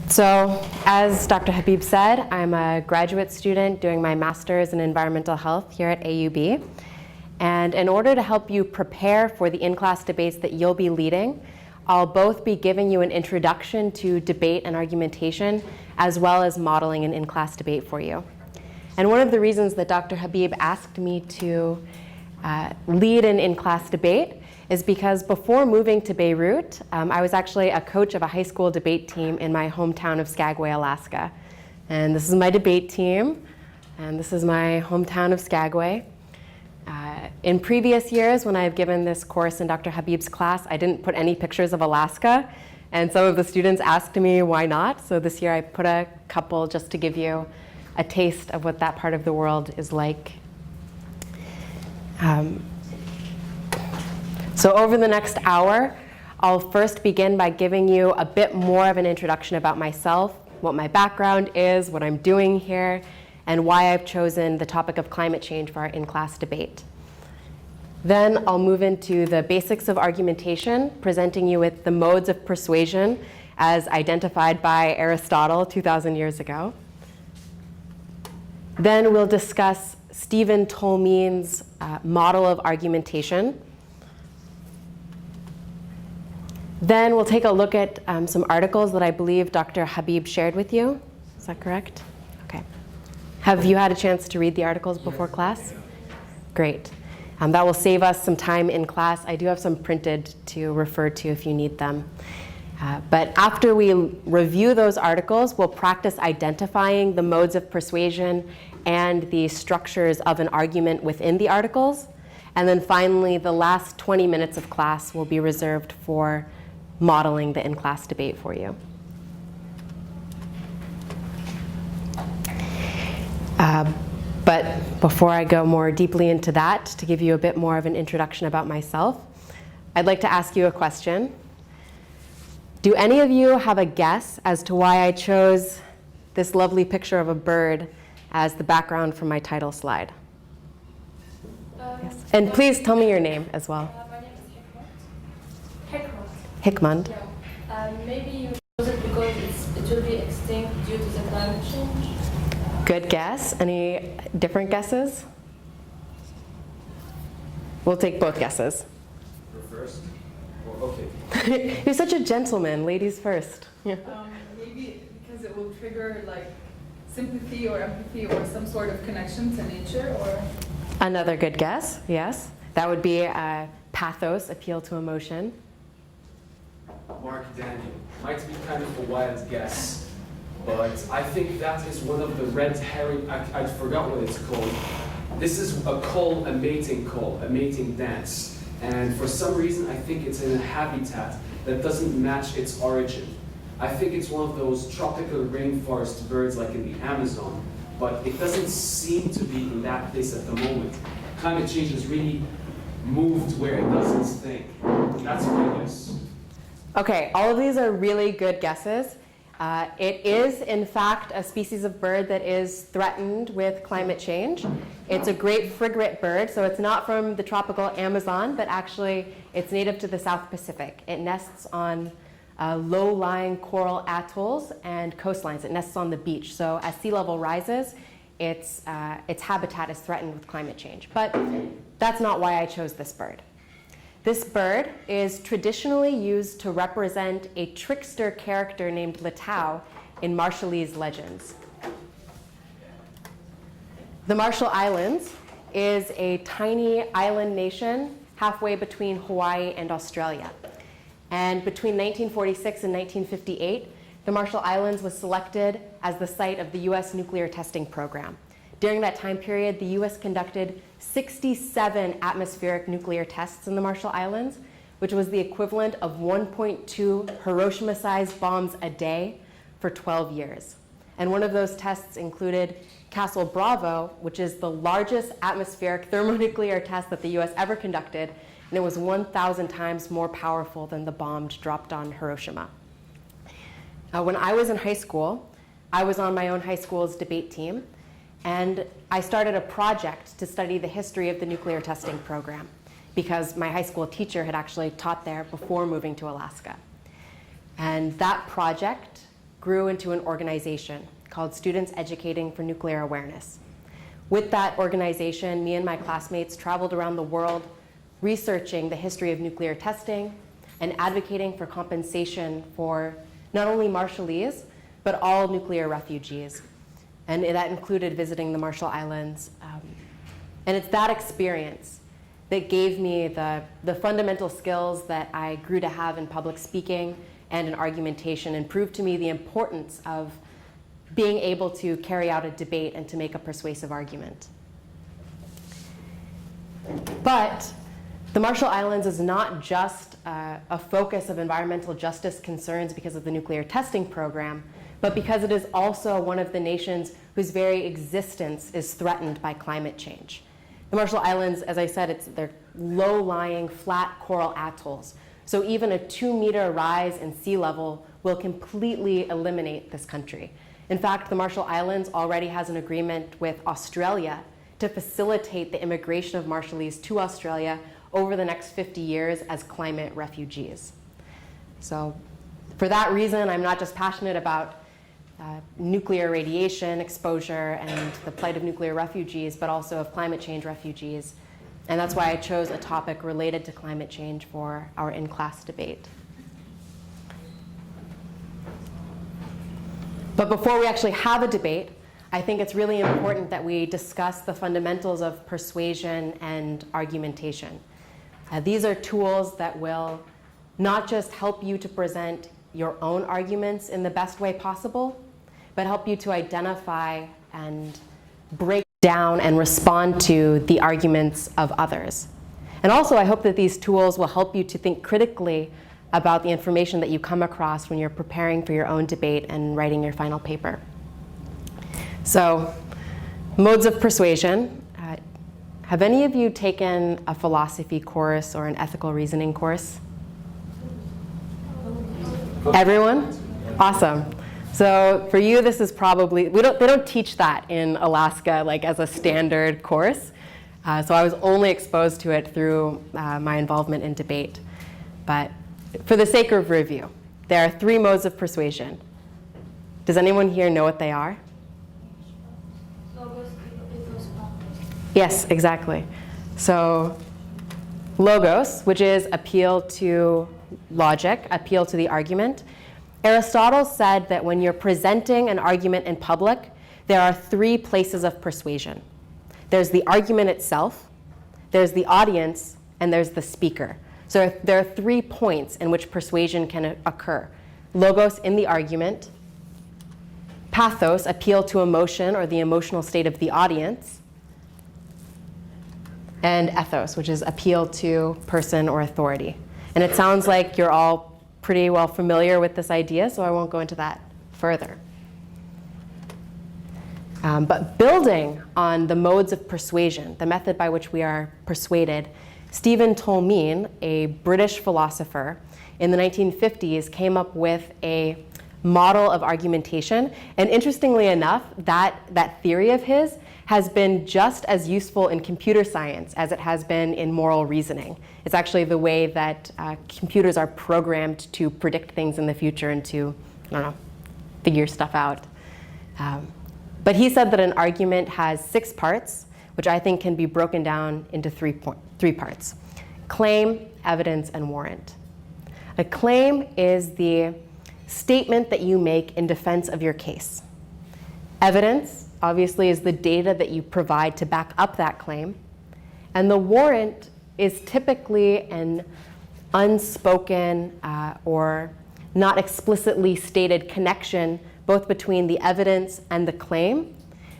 So, as Dr. Habib said, I'm a graduate student doing my master's in environmental health here at AUB. And in order to help you prepare for the in-class debates that you'll be leading, I'll both be giving you an introduction to debate and argumentation, as well as modeling an in-class debate for you. And one of the reasons that Dr. Habib asked me to lead an in-class debate is because before moving to Beirut, I was actually a coach of a high school debate team in my hometown of Skagway, Alaska. And this is my debate team, and this is my hometown of Skagway. In previous years, when I've given this course in Dr. Habib's class, I didn't put any pictures of Alaska, and some of the students asked me why not. So this year I put a couple just to give you a taste of what that part of the world is like. So over the next hour, I'll first begin by giving you a bit more of an introduction about myself, what my background is, what I'm doing here, and why I've chosen the topic of climate change for our in-class debate. Then I'll move into the basics of argumentation, presenting you with the modes of persuasion as identified by Aristotle 2,000 years ago. Then we'll discuss Stephen Tolmien's model of argumentation. Then we'll take a look at some articles that I believe Dr. Habib shared with you. Is that correct? Okay. Have you had a chance to read the articles before class? Great. That will save us some time in class. I do have some printed to refer to if you need them. But after we review those articles, we'll practice identifying the modes of persuasion and the structures of an argument within the articles. And then finally, the last 20 minutes of class will be reserved for modeling the in-class debate for you. But before I go more deeply into that, to give you a bit more of an introduction about myself, I'd like to ask you a question. Do any of you have a guess as to why I chose this lovely picture of a bird as the background for my title slide? Yes. And please tell me your name as well. My name is Hikmat. Hikmand. Yeah. Maybe you chose it because it will be extinct due to the climate change. Good guess. Any different guesses? We'll take both guesses. You're first? Well, okay. You're such a gentleman. Ladies first. Yeah. Maybe because it will trigger like sympathy or empathy or some sort of connection to nature, or Another good guess. Yes. That would be pathos, appeal to emotion. Mark Daniel. Might be kind of a wild guess, but I think that is one of the red herring. I forgot what it's called. This is a mating call, a mating dance. And for some reason, I think it's in a habitat that doesn't match its origin. I think it's one of those tropical rainforest birds like in the Amazon, but it doesn't seem to be in that place at the moment. Climate change has really moved where it does its thing. That's my guess. Okay, all of these are really good guesses. It is, in fact, a species of bird that is threatened with climate change. It's a great frigate bird, so it's not from the tropical Amazon, but actually it's native to the South Pacific. It nests on low-lying coral atolls and coastlines. It nests on the beach. So as sea level rises, its habitat is threatened with climate change. But that's not why I chose this bird. This bird is traditionally used to represent a trickster character named Letao in Marshallese legends. The Marshall Islands is a tiny island nation halfway between Hawaii and Australia. And between 1946 and 1958, the Marshall Islands was selected as the site of the US nuclear testing program. During that time period, the US conducted 67 atmospheric nuclear tests in the Marshall Islands, which was the equivalent of 1.2 Hiroshima-sized bombs a day for 12 years. And one of those tests included Castle Bravo, which is the largest atmospheric thermonuclear test that the US ever conducted, and it was 1,000 times more powerful than the bomb dropped on Hiroshima. When I was in high school, I was on my own high school's debate team, and I started a project to study the history of the nuclear testing program because my high school teacher had actually taught there before moving to Alaska. And that project grew into an organization called Students Educating for Nuclear Awareness. With that organization, me and my classmates traveled around the world researching the history of nuclear testing and advocating for compensation for not only Marshallese, but all nuclear refugees. And that included visiting the Marshall Islands. And it's that experience that gave me the fundamental skills that I grew to have in public speaking and in argumentation, and proved to me the importance of being able to carry out a debate and to make a persuasive argument. But the Marshall Islands is not just a focus of environmental justice concerns because of the nuclear testing program, but because it is also one of the nations whose very existence is threatened by climate change. The Marshall Islands, as I said, they're low-lying, flat coral atolls. So even a 2-meter rise in sea level will completely eliminate this country. In fact, the Marshall Islands already has an agreement with Australia to facilitate the immigration of Marshallese to Australia over the next 50 years as climate refugees. So for that reason, I'm not just passionate about nuclear radiation exposure and the plight of nuclear refugees, but also of climate change refugees. And that's why I chose a topic related to climate change for our in-class debate. But before we actually have a debate, I think it's really important that we discuss the fundamentals of persuasion and argumentation. These are tools that will not just help you to present your own arguments in the best way possible, but help you to identify and break down and respond to the arguments of others. And also, I hope that these tools will help you to think critically about the information that you come across when you're preparing for your own debate and writing your final paper. So, modes of persuasion. Have any of you taken a philosophy course or an ethical reasoning course? Everyone? Awesome. So for you, this is probably, they don't teach that in Alaska like as a standard course. So I was only exposed to it through my involvement in debate. But for the sake of review, there are 3 modes of persuasion. Does anyone here know what they are? Logos, ethos, pathos. Yes, exactly. So logos, which is appeal to logic, appeal to the argument. Aristotle said that when you're presenting an argument in public, there are 3 places of persuasion. There's the argument itself, there's the audience, and there's the speaker. So there are 3 points in which persuasion can occur. Logos in the argument, pathos, appeal to emotion or the emotional state of the audience, and ethos, which is appeal to person or authority. And it sounds like you're all pretty well familiar with this idea, so I won't go into that further. But building on the modes of persuasion, the method by which we are persuaded, Stephen Toulmin, a British philosopher, in the 1950s came up with a model of argumentation. And interestingly enough, that theory of his has been just as useful in computer science as it has been in moral reasoning. It's actually the way that computers are programmed to predict things in the future and to, I don't know, figure stuff out. But he said that an argument has 6 parts, which I think can be broken down into 3 parts: claim, evidence, and warrant. A claim is the statement that you make in defense of your case. Evidence, obviously, is the data that you provide to back up that claim. And the warrant is typically an unspoken or not explicitly stated connection both between the evidence and the claim,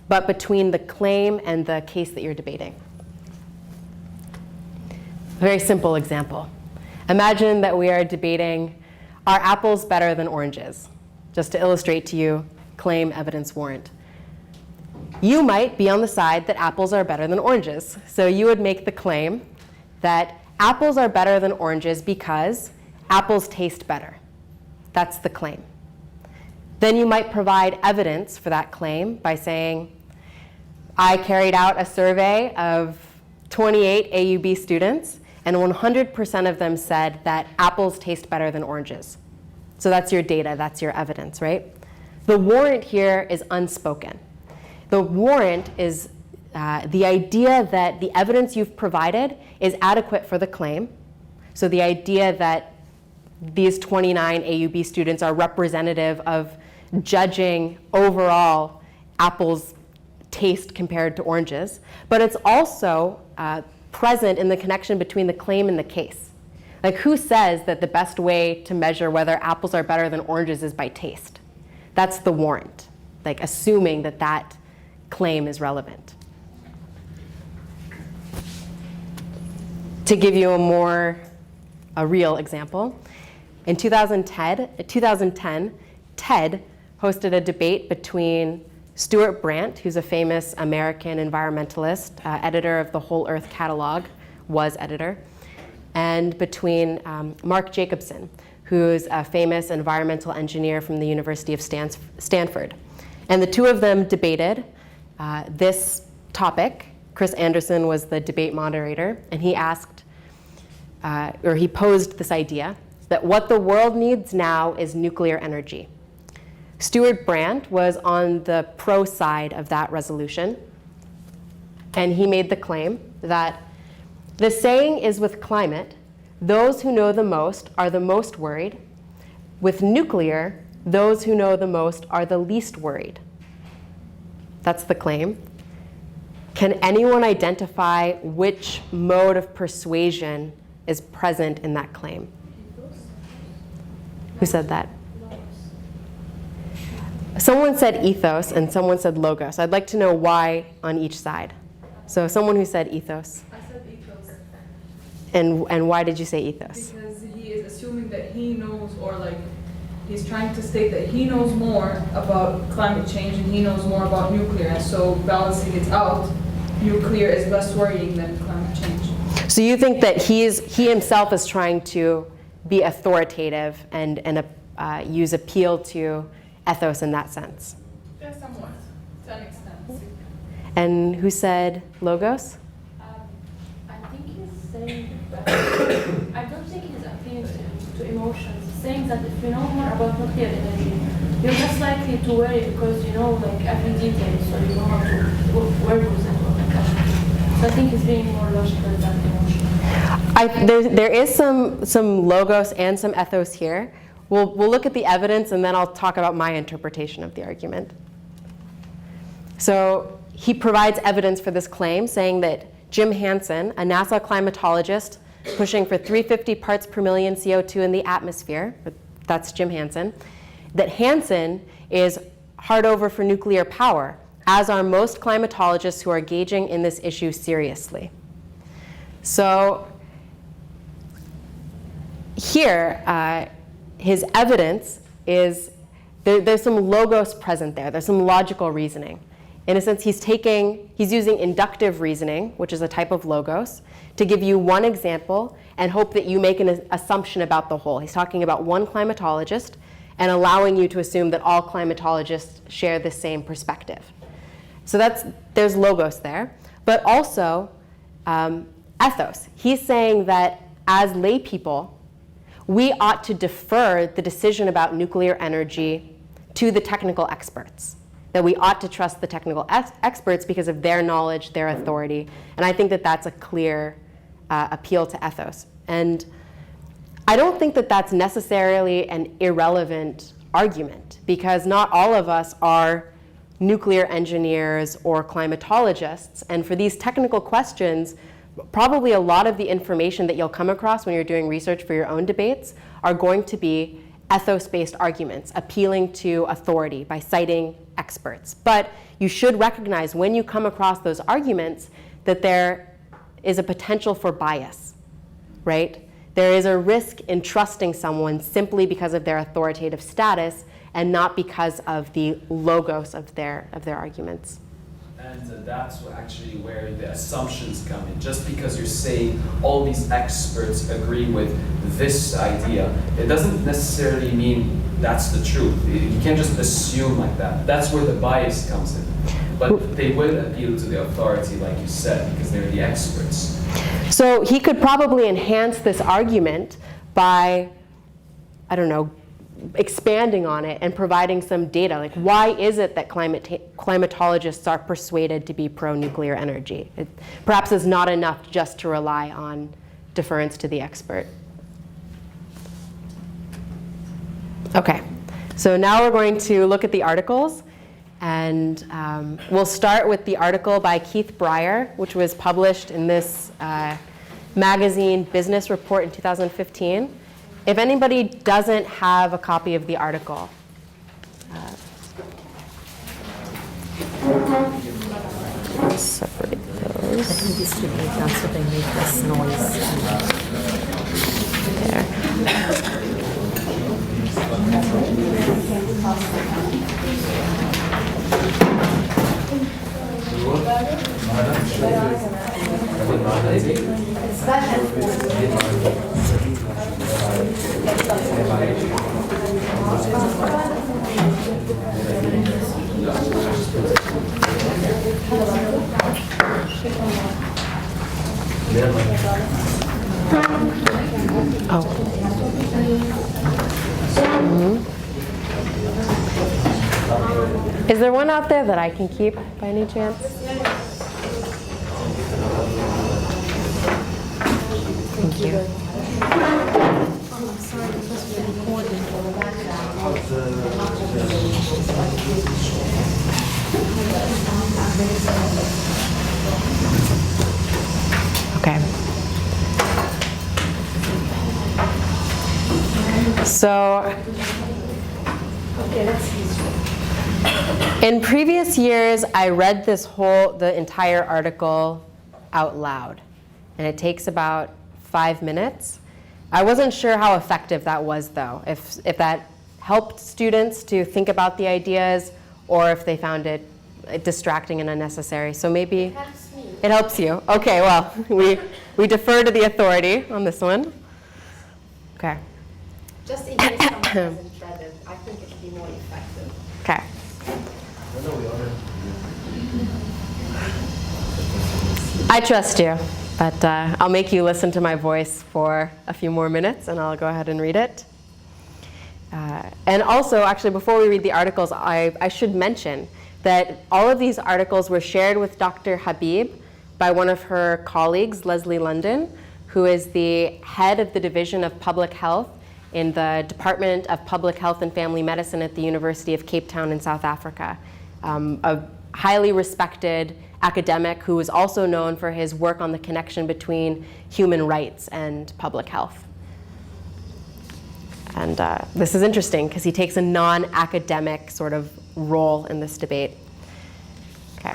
but between the claim and the case that you're debating. A very simple example. Imagine that we are debating, are apples better than oranges? Just to illustrate to you, claim, evidence, warrant. You might be on the side that apples are better than oranges. So you would make the claim that apples are better than oranges because apples taste better. That's the claim. Then you might provide evidence for that claim by saying, I carried out a survey of 28 AUB students, and 100% of them said that apples taste better than oranges. So that's your data, that's your evidence, right? The warrant here is unspoken. The warrant is the idea that the evidence you've provided is adequate for the claim. So the idea that these 29 AUB students are representative of judging overall apples' taste compared to oranges, but it's also present in the connection between the claim and the case. Like, who says that the best way to measure whether apples are better than oranges is by taste? That's the warrant, like assuming that that claim is relevant. To give you a real example, in 2010, TED hosted a debate between Stuart Brandt, who's a famous American environmentalist, editor of the Whole Earth Catalog, was editor, and between Mark Jacobson, who's a famous environmental engineer from the University of Stanford. And the two of them debated this topic. Chris Anderson was the debate moderator, and he asked, or he posed this idea that what the world needs now is nuclear energy. Stuart Brandt was on the pro side of that resolution, and he made the claim that the saying is with climate, those who know the most are the most worried. With nuclear, those who know the most are the least worried. That's the claim. Can anyone identify which mode of persuasion is present in that claim? Who said that? Someone said ethos and someone said logos. I'd like to know why on each side. So someone who said ethos. I said ethos. And why did you say ethos? Because he is assuming that he knows, or like he's trying to state that he knows more about climate change and he knows more about nuclear, and so balancing it out, nuclear is less worrying than climate change. So you think that he himself is trying to be authoritative and use appeal to ethos in that sense? Yeah, somewhat, to an extent. And who said logos? I think he's saying that I don't think he's appealing to emotions. He's saying that if you know more about nuclear energy, you're less likely to worry because you know like every detail, so you know how to work with it. So I think he's being more logical than emotional. There is some logos and some ethos here. We'll look at the evidence and then I'll talk about my interpretation of the argument. So he provides evidence for this claim, saying that Jim Hansen, a NASA climatologist pushing for 350 parts per million CO2 in the atmosphere, that's Jim Hansen, that Hansen is hard over for nuclear power, as are most climatologists who are engaging in this issue seriously. So here, his evidence is, there's some logos present there. There's some logical reasoning. In a sense, he's using inductive reasoning, which is a type of logos, to give you one example and hope that you make an assumption about the whole. He's talking about one climatologist and allowing you to assume that all climatologists share the same perspective. So there's logos there, but also ethos. He's saying that as lay people, we ought to defer the decision about nuclear energy to the technical experts, that we ought to trust the technical experts because of their knowledge, their authority. And I think that that's a clear appeal to ethos. And I don't think that that's necessarily an irrelevant argument, because not all of us are nuclear engineers or climatologists. And for these technical questions, probably a lot of the information that you'll come across when you're doing research for your own debates are going to be ethos-based arguments, appealing to authority by citing experts. But you should recognize when you come across those arguments that there is a potential for bias, right? There is a risk in trusting someone simply because of their authoritative status and not because of the logos of their arguments. And that's actually where the assumptions come in. Just because you're saying all these experts agree with this idea, it doesn't necessarily mean that's the truth. You can't just assume like that. That's where the bias comes in. But they will appeal to the authority, like you said, because they're the experts. So he could probably enhance this argument by, I don't know, expanding on it and providing some data. Like, why is it that climatologists are persuaded to be pro-nuclear energy? It perhaps is not enough just to rely on deference to the expert. Okay, so now we're going to look at the articles. And we'll start with the article by Keith Breyer, which was published in this magazine Business Report in 2015. If anybody doesn't have a copy of the article, separate those. I think these two need down so they make less noise. Is there one out there that I can keep by any chance? Thank you. Okay. So, in previous years, I read the entire article out loud, and it takes about 5 minutes. I wasn't sure how effective that was, though, if that helped students to think about the ideas, or if they found it distracting and unnecessary. So maybe It helps me. it helps you. Okay, well, we defer to the authority on this one. Okay. Just in case someone hasn't read it, I think it would be more effective. Okay. I trust you, but I'll make you listen to my voice for a few more minutes, and I'll go ahead and read it. And also, actually, before we read the articles, I should mention that all of these articles were shared with Dr. Habib by one of her colleagues, Leslie London, who is the head of the Division of Public Health in the Department of Public Health and Family Medicine at the University of Cape Town in South Africa. A highly respected academic who is also known for his work on the connection between human rights and public health. And this is interesting because he takes a non-academic sort of role in this debate. Okay.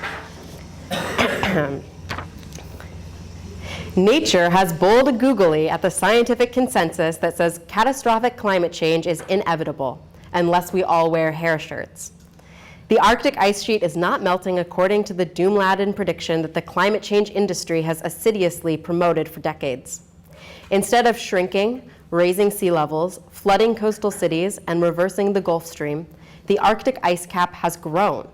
Nature has bowled a googly at the scientific consensus that says catastrophic climate change is inevitable unless we all wear hair shirts. The Arctic ice sheet is not melting according to the doom-laden prediction that the climate change industry has assiduously promoted for decades. Instead of shrinking, raising sea levels, flooding coastal cities, and reversing the Gulf Stream, the Arctic ice cap has grown.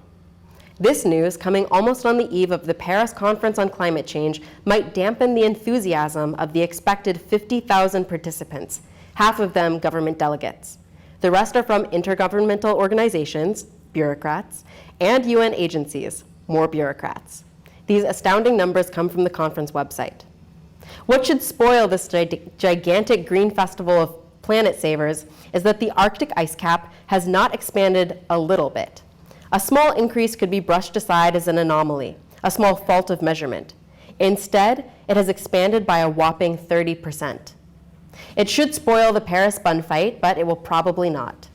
This news, coming almost on the eve of the Paris Conference on Climate Change, might dampen the enthusiasm of the expected 50,000 participants, half of them government delegates. The rest are from intergovernmental organizations, bureaucrats, and UN agencies, more bureaucrats. These astounding numbers come from the conference website. What should spoil this gigantic green festival of planet savers is that the Arctic ice cap has not expanded a little bit. A small increase could be brushed aside as an anomaly, a small fault of measurement. Instead, it has expanded by a whopping 30%. It should spoil the Paris bun fight, but it will probably not.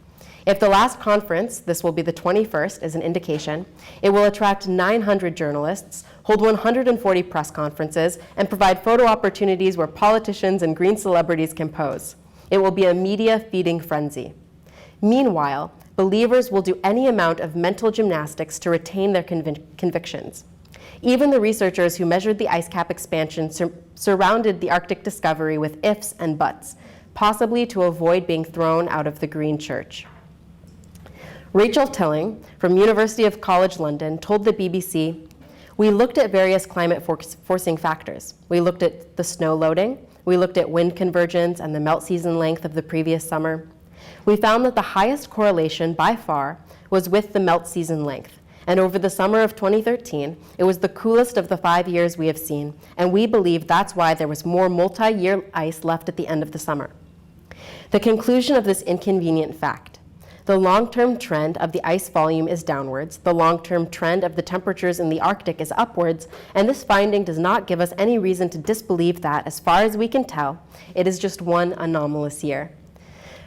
If the last conference, this will be the 21st, is an indication, it will attract 900 journalists, hold 140 press conferences, and provide photo opportunities where politicians and green celebrities can pose. It will be a media feeding frenzy. Meanwhile, believers will do any amount of mental gymnastics to retain their convictions. Even the researchers who measured the ice cap expansion surrounded the Arctic discovery with ifs and buts, possibly to avoid being thrown out of the Green Church. Rachel Tilling from University of College London told the BBC, "We looked at various climate forcing factors. We looked at the snow loading. We looked at wind convergence and the melt season length of the previous summer. We found that the highest correlation by far was with the melt season length. And over the summer of 2013, it was the coolest of the 5 years we have seen, and we believe that's why there was more multi-year ice left at the end of the summer. The conclusion of this inconvenient fact: the long-term trend of the ice volume is downwards, the long-term trend of the temperatures in the Arctic is upwards, and this finding does not give us any reason to disbelieve that, as far as we can tell, it is just one anomalous year.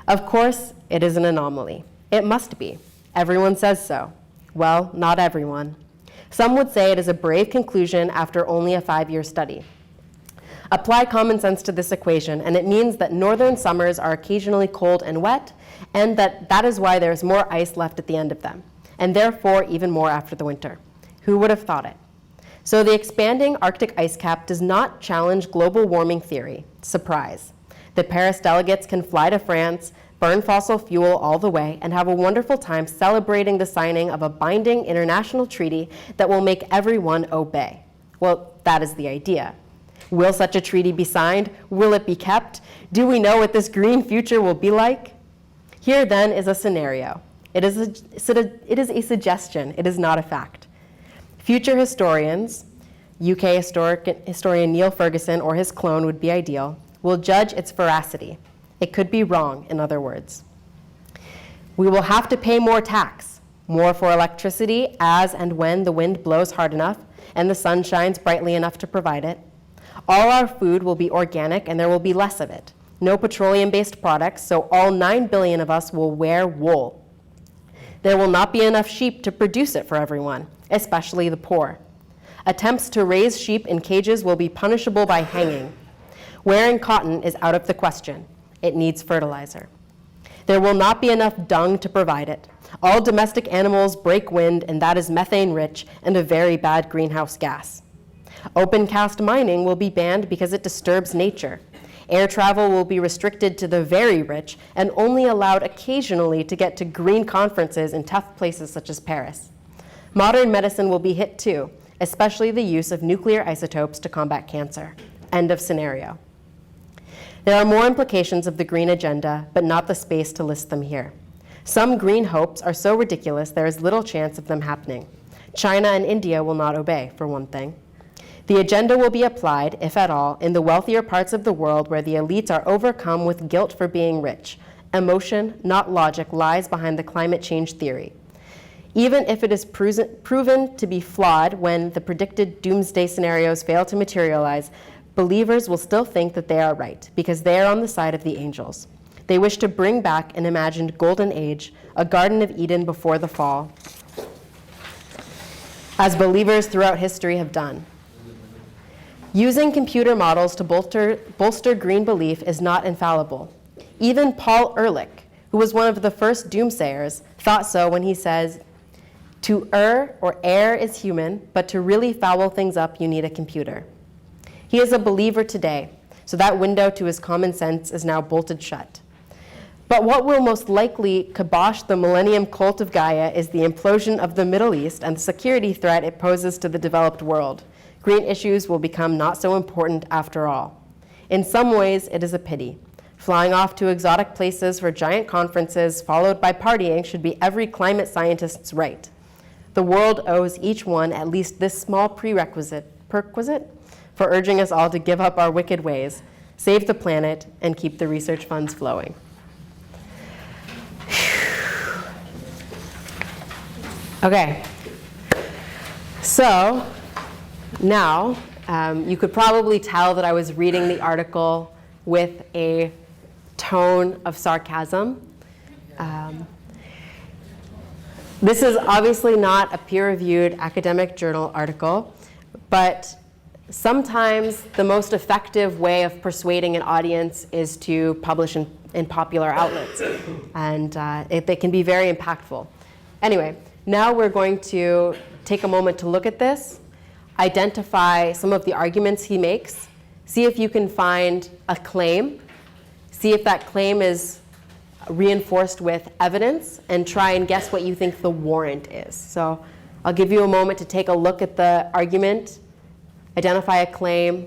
Of course, it is an anomaly. It must be. Everyone says so. Well, not everyone. Some would say it is a brave conclusion after only a 5-year study. Apply common sense to this equation, and it means that northern summers are occasionally cold and wet, and that is why there is more ice left at the end of them, and therefore even more after the winter. Who would have thought it? So the expanding Arctic ice cap does not challenge global warming theory. Surprise. The Paris delegates can fly to France, burn fossil fuel all the way, and have a wonderful time celebrating the signing of a binding international treaty that will make everyone obey. Well, that is the idea. Will such a treaty be signed? Will it be kept? Do we know what this green future will be like? Here then is a scenario. It is a suggestion. It is not a fact. Future historians, UK historian Neil Ferguson or his clone would be ideal, will judge its veracity. It could be wrong, in other words. We will have to pay more tax, more for electricity as and when the wind blows hard enough and the sun shines brightly enough to provide it. All our food will be organic and there will be less of it. No petroleum-based products, so all 9 billion of us will wear wool. There will not be enough sheep to produce it for everyone, especially the poor. Attempts to raise sheep in cages will be punishable by hanging. Wearing cotton is out of the question. It needs fertilizer. There will not be enough dung to provide it. All domestic animals break wind, and that is methane-rich and a very bad greenhouse gas. Open-cast mining will be banned because it disturbs nature. Air travel will be restricted to the very rich and only allowed occasionally to get to green conferences in tough places such as Paris. Modern medicine will be hit too, especially the use of nuclear isotopes to combat cancer. End of scenario. There are more implications of the green agenda, but not the space to list them here. Some green hopes are so ridiculous there is little chance of them happening. China and India will not obey, for one thing. The agenda will be applied, if at all, in the wealthier parts of the world where the elites are overcome with guilt for being rich. Emotion, not logic, lies behind the climate change theory. Even if it is proven to be flawed when the predicted doomsday scenarios fail to materialize, believers will still think that they are right, because they are on the side of the angels. They wish to bring back an imagined golden age, a Garden of Eden before the fall, as believers throughout history have done. Using computer models to bolster green belief is not infallible. Even Paul Ehrlich, who was one of the first doomsayers, thought so when he says, "To err or err is human, but to really foul things up, you need a computer." He is a believer today, so that window to his common sense is now bolted shut. But what will most likely kibosh the Millennium Cult of Gaia is the implosion of the Middle East and the security threat it poses to the developed world. Green issues will become not so important after all. In some ways, it is a pity. Flying off to exotic places for giant conferences followed by partying should be every climate scientist's right. The world owes each one at least this small perquisite for urging us all to give up our wicked ways, save the planet, and keep the research funds flowing. Okay, so now you could probably tell that I was reading the article with a tone of sarcasm. This is obviously not a peer-reviewed academic journal article, but sometimes the most effective way of persuading an audience is to publish in popular outlets, and they can be very impactful. Anyway, now we're going to take a moment to look at this, identify some of the arguments he makes, see if you can find a claim, see if that claim is reinforced with evidence, and try and guess what you think the warrant is. So I'll give you a moment to take a look at the argument, identify a claim,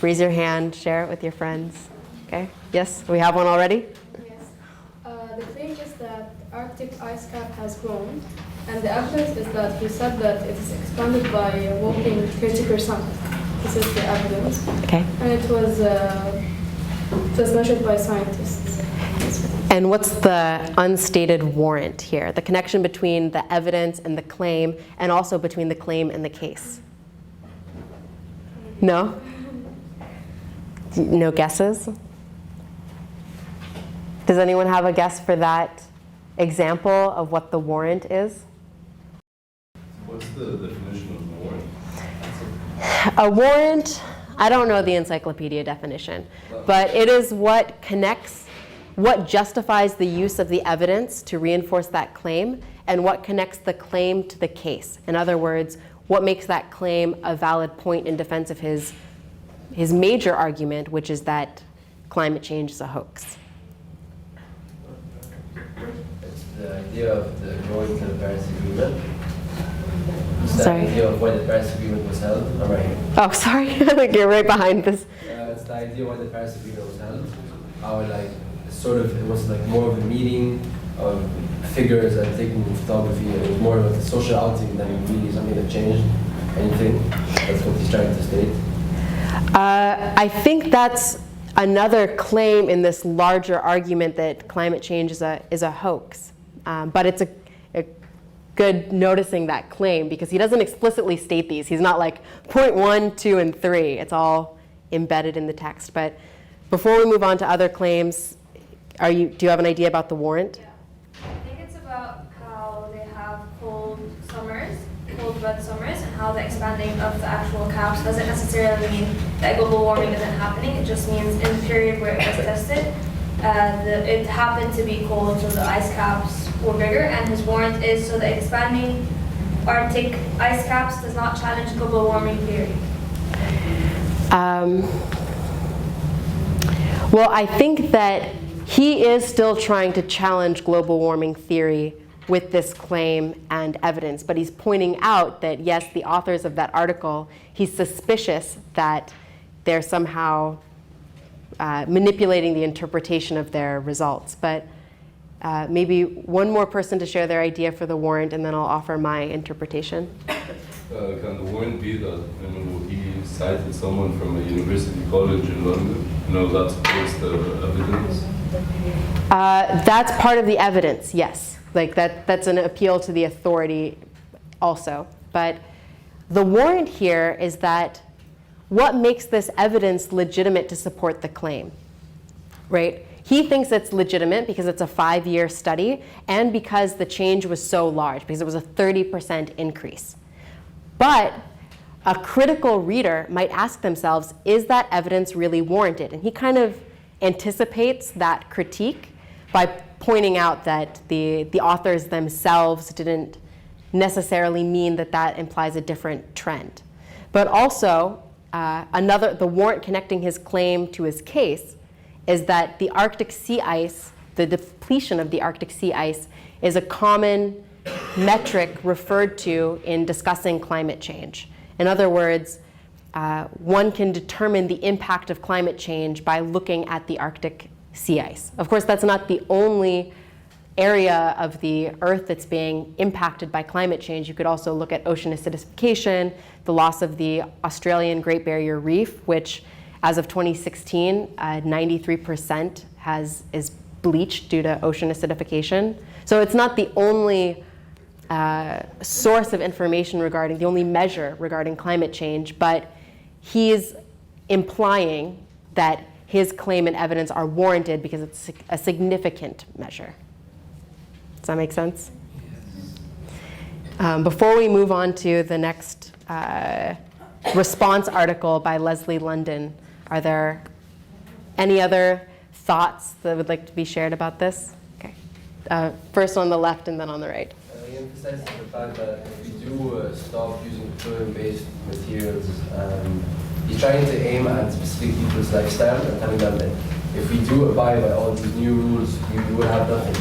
raise your hand, share it with your friends. Okay? Yes? We have one already? Yes. Arctic ice cap has grown, and the evidence is that he said that it is expanded by a whopping 30%. This is the evidence, Okay. and it was measured by scientists. And what's the unstated warrant here? The connection between the evidence and the claim, and also between the claim and the case? No? No guesses? Does anyone have a guess for that example of what the warrant is? What's the definition of warrant? A warrant, I don't know the encyclopedia definition, but it is what connects, what justifies the use of the evidence to reinforce that claim, and what connects the claim to the case. In other words, what makes that claim a valid point in defense of his major argument, which is that climate change is a hoax. It's the idea of the going to the Paris Agreement. It's Sorry. the idea of why the Paris Agreement was held. I'm right here. Oh, sorry, I think you're right behind this. It's the idea why the Paris Agreement was held. How it was like more of a meeting of figures and taking photography, and it was more of a social outing than really something that changed anything. That's what he's trying to state. I think that's another claim in this larger argument that climate change is a hoax. But it's a good noticing that claim, because he doesn't explicitly state these. He's not like point 1, 2, and 3. It's all embedded in the text. But before we move on to other claims, do you have an idea about the warrant? Yeah. I think it's about how they have cold wet summers, and how the expanding of the actual caps doesn't necessarily mean that global warming isn't happening. It just means in the period where it was tested, it happened to be cold, so the ice caps were bigger, and his warrant is so the expanding Arctic ice caps does not challenge global warming theory. Well, I think that he is still trying to challenge global warming theory with this claim and evidence, but he's pointing out that, yes, the authors of that article, he's suspicious that they're somehow manipulating the interpretation of their results. But maybe one more person to share their idea for the warrant, and then I'll offer my interpretation. Can the warrant be that he cited someone from a university college in London? That supports the evidence? That's part of the evidence, yes. Like that's an appeal to the authority also. But the warrant here is that what makes this evidence legitimate to support the claim, right? He thinks it's legitimate because it's a 5-year study and because the change was so large, because it was a 30% increase. But a critical reader might ask themselves, is that evidence really warranted? And he kind of anticipates that critique by pointing out that the authors themselves didn't necessarily mean that that implies a different trend. But also, the warrant connecting his claim to his case is that the Arctic sea ice, the depletion of the Arctic sea ice, is a common metric referred to in discussing climate change. In other words, one can determine the impact of climate change by looking at the Arctic sea ice. Of course, that's not the only area of the Earth that's being impacted by climate change. You could also look at ocean acidification, the loss of the Australian Great Barrier Reef, which as of 2016, 93% is bleached due to ocean acidification. So it's not the only source of information the only measure regarding climate change, but he's implying that his claim and evidence are warranted because it's a significant measure. Does that make sense? Before we move on to the next response article by Leslie London, are there any other thoughts that would like to be shared about this? Okay. First on the left and then on the right. He emphasizes the fact that if we do stop using petroleum-based materials, he's trying to aim at specific people's lifestyle and telling them that if we do abide by all these new rules, you will have nothing.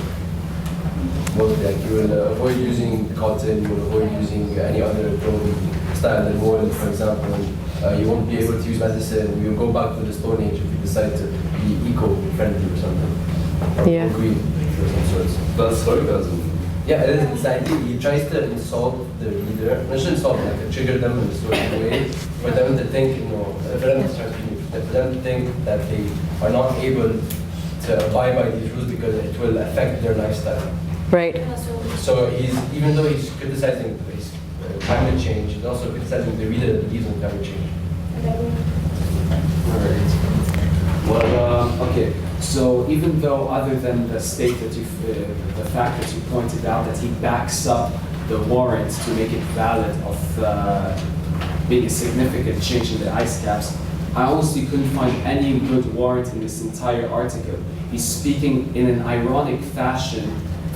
Mostly, like you will avoid using cotton, you will avoid using any other clothing style than wool, for example. You won't be able to use medicine. You'll go back to the Stone Age if you decide to be eco-friendly or something. Or Yeah. green. of some sorts. That's sarcasm. Yeah, it's the idea. He tries to insult the reader, not just insult, like trigger them in a sort of way, for them to think, for them to think that they are not able to abide by these rules because it will affect their lifestyle. Right. So even though he's criticizing climate change, he's also criticizing the reader that believes in climate change. Alright. Well, okay. So even though, other than the state that the fact that you pointed out that he backs up the warrant to make it valid of being a significant change in the ice caps, I honestly couldn't find any good warrant in this entire article. He's speaking in an ironic fashion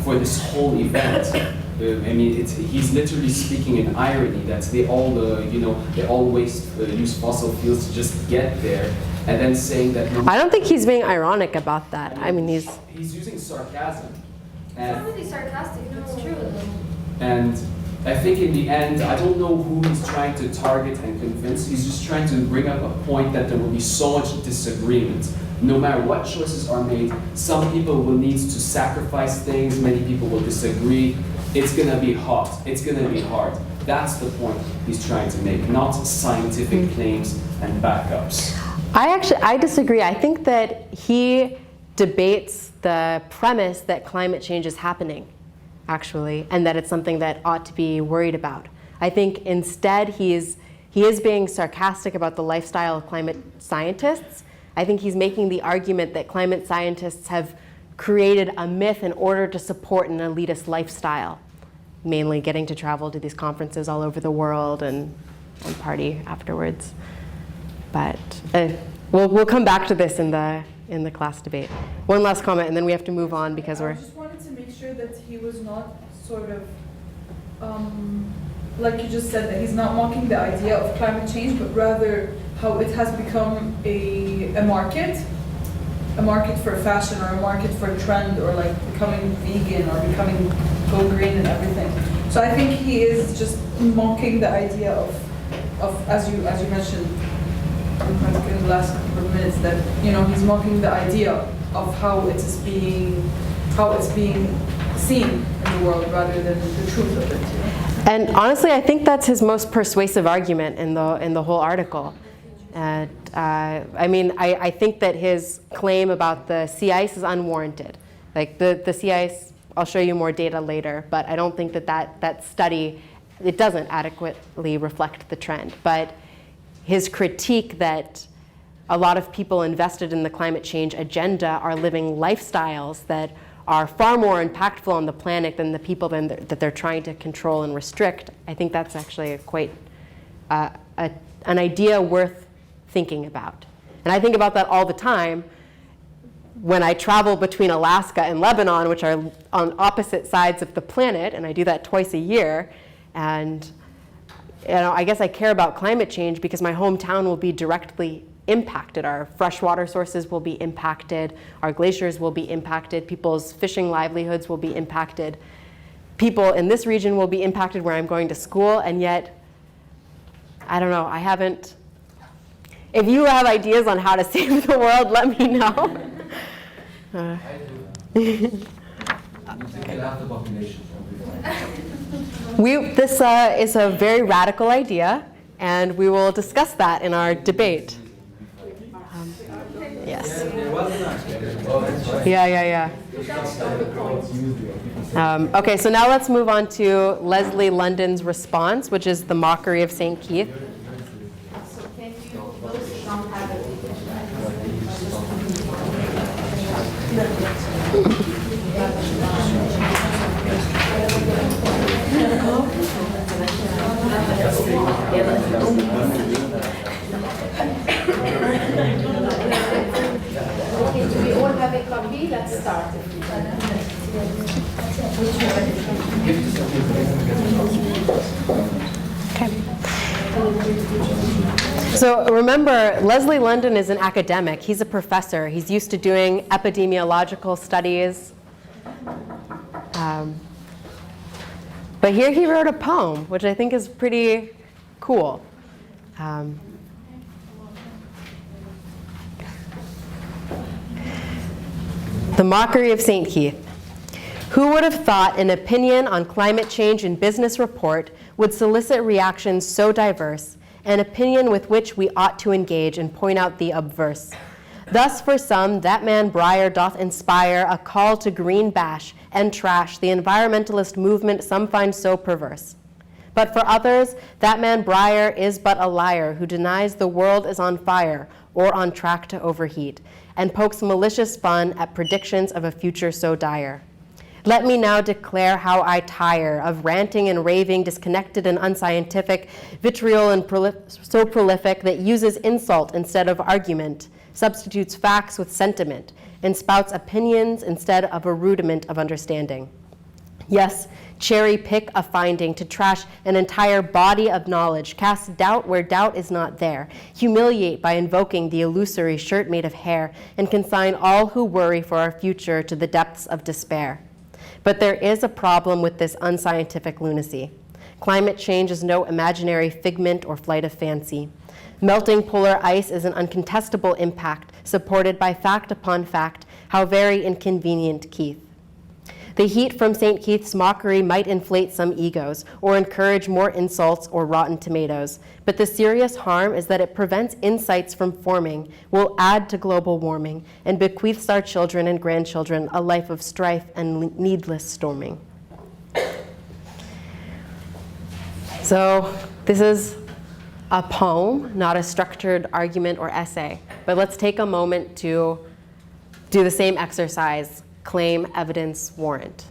for this whole event. I mean, he's literally speaking in irony that they all, they all use fossil fuels to just get there, and then saying that. I don't think he's being ironic about that. I mean, he's using sarcasm. It's not really sarcastic, it's true. And I think in the end, I don't know who he's trying to target and convince. He's just trying to bring up a point that there will be so much disagreement. No matter what choices are made, some people will need to sacrifice things, many people will disagree. It's gonna be hot, it's gonna be hard. That's the point he's trying to make, not scientific claims and backups. I disagree. I think that he debates the premise that climate change is happening, actually, and that it's something that ought to be worried about. I think instead he is being sarcastic about the lifestyle of climate scientists. I think he's making the argument that climate scientists have created a myth in order to support an elitist lifestyle, mainly getting to travel to these conferences all over the world and party afterwards. But we'll come back to this in the class debate. One last comment, and then we have to move on because I just wanted to make sure that he was not sort of, like you just said, that he's not mocking the idea of climate change, but rather how it has become a market for fashion, or a market for trend, or like becoming vegan, or becoming go green and everything. So I think he is just mocking the idea of as you mentioned in the last couple of minutes, that he's mocking the idea of how it's being seen in the world rather than the truth of it. And honestly, I think that's his most persuasive argument in the whole article. And I mean, I think that his claim about the sea ice is unwarranted. Like the sea ice, I'll show you more data later, but I don't think that study, it doesn't adequately reflect the trend. But his critique that a lot of people invested in the climate change agenda are living lifestyles that are far more impactful on the planet than the people that they're trying to control and restrict, I think that's actually quite an idea worth thinking about. And I think about that all the time when I travel between Alaska and Lebanon, which are on opposite sides of the planet, and I do that twice a year. And I guess I care about climate change because my hometown will be directly impacted. Our freshwater sources will be impacted. Our glaciers will be impacted. People's fishing livelihoods will be impacted. People in this region will be impacted where I'm going to school, and yet, I don't know, I haven't. If you have ideas on how to save the world, let me know. This is a very radical idea, and we will discuss that in our debate. Yes. Yeah. Okay, so now let's move on to Leslie London's response, which is the mockery of St. Keith. Okay, do we all have a copy? Let's start. So remember, Leslie London is an academic. He's a professor. He's used to doing epidemiological studies. But here he wrote a poem, which I think is pretty cool. The Mockery of St. Keith. Who would have thought an opinion on climate change in Business Report would solicit reactions so diverse, an opinion with which we ought to engage and point out the obverse? Thus for some, that man Breyer doth inspire a call to green bash and trash the environmentalist movement some find so perverse. But for others, that man Breyer is but a liar who denies the world is on fire or on track to overheat, and pokes malicious fun at predictions of a future so dire. Let me now declare how I tire of ranting and raving, disconnected and unscientific, vitriol and so prolific that uses insult instead of argument, substitutes facts with sentiment, and spouts opinions instead of a rudiment of understanding. Yes, cherry pick a finding to trash an entire body of knowledge, cast doubt where doubt is not there, humiliate by invoking the illusory shirt made of hair, and consign all who worry for our future to the depths of despair. But there is a problem with this unscientific lunacy. Climate change is no imaginary figment or flight of fancy. Melting polar ice is an uncontestable impact, supported by fact upon fact. How very inconvenient, Keith. The heat from St. Keith's mockery might inflate some egos or encourage more insults or rotten tomatoes, but the serious harm is that it prevents insights from forming, will add to global warming, and bequeaths our children and grandchildren a life of strife and needless storming. So this is a poem, not a structured argument or essay, but let's take a moment to do the same exercise. Claim, evidence, warrant.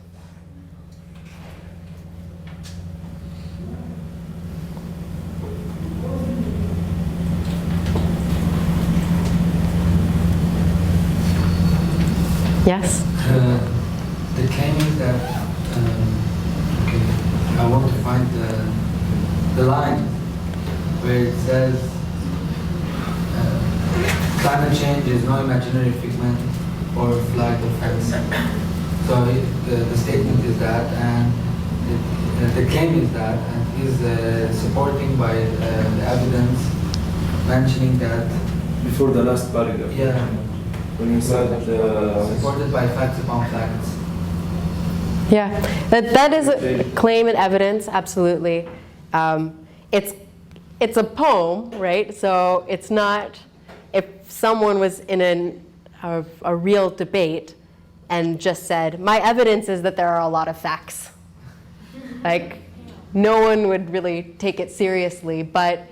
Yes? The claim is that, okay, I want to find the line where it says, climate change is no imaginary figment or flight of fancy. So the statement is that, and the claim is that, and he's supporting by the evidence, mentioning that. Before the last paragraph. Yeah. When you said supported by facts upon facts. Yeah, that is a claim and evidence, absolutely. It's a poem, right? So it's not, if someone was in a real debate and just said, my evidence is that there are a lot of facts. Like, no one would really take it seriously, but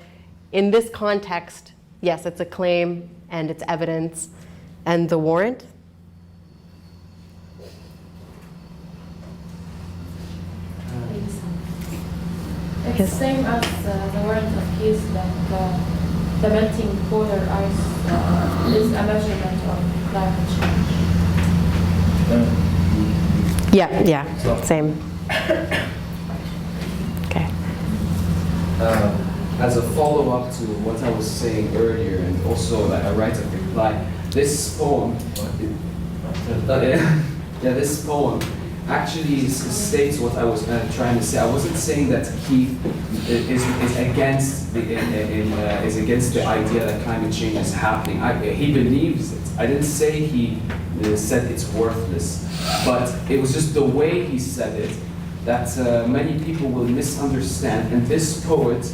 in this context, yes, it's a claim and it's evidence. And the warrant? It's the same as the warrant of Keith that the melting polar ice is a measurement of climate change. Yeah, same. Okay. As a follow-up to what I was saying earlier, and also like a right of reply, this poem, this poem actually states what I was trying to say. I wasn't saying that Keith is against the idea that climate change is happening. He believes it. I didn't say he said it's worthless, but it was just the way he said it that many people will misunderstand. And this poet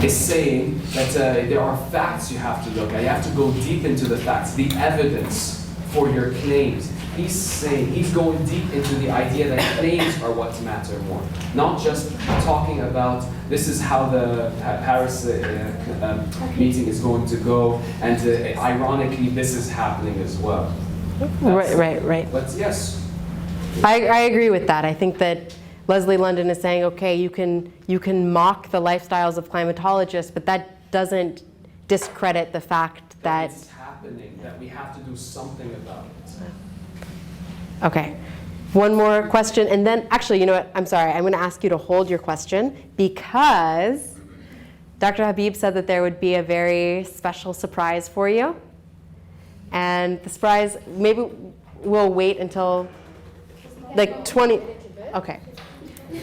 is saying that there are facts you have to look at. You have to go deep into the facts, the evidence for your claims. He's saying, he's going deep into the idea that claims are what matter more, not just talking about this is how the Paris meeting is going to go, and ironically, this is happening as well. Right. But yes. I agree with that. I think that Leslie London is saying, okay, you can mock the lifestyles of climatologists, but that doesn't discredit the fact that it's happening, that we have to do something about it. Okay, one more question, and then actually, you know what, I'm sorry, I'm going to ask you to hold your question because Dr. Habib said that there would be a very special surprise for you. And the surprise, maybe we'll wait until like 20, okay.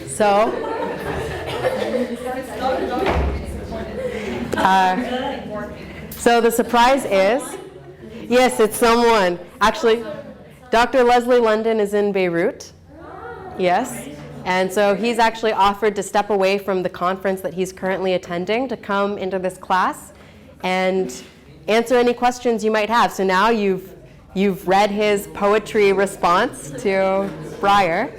So, so the surprise is, yes, it's someone, actually, Dr. Leslie London is in Beirut. Yes. And so he's actually offered to step away from the conference that he's currently attending to come into this class and answer any questions you might have. So now you've read his poetry response to Breyer.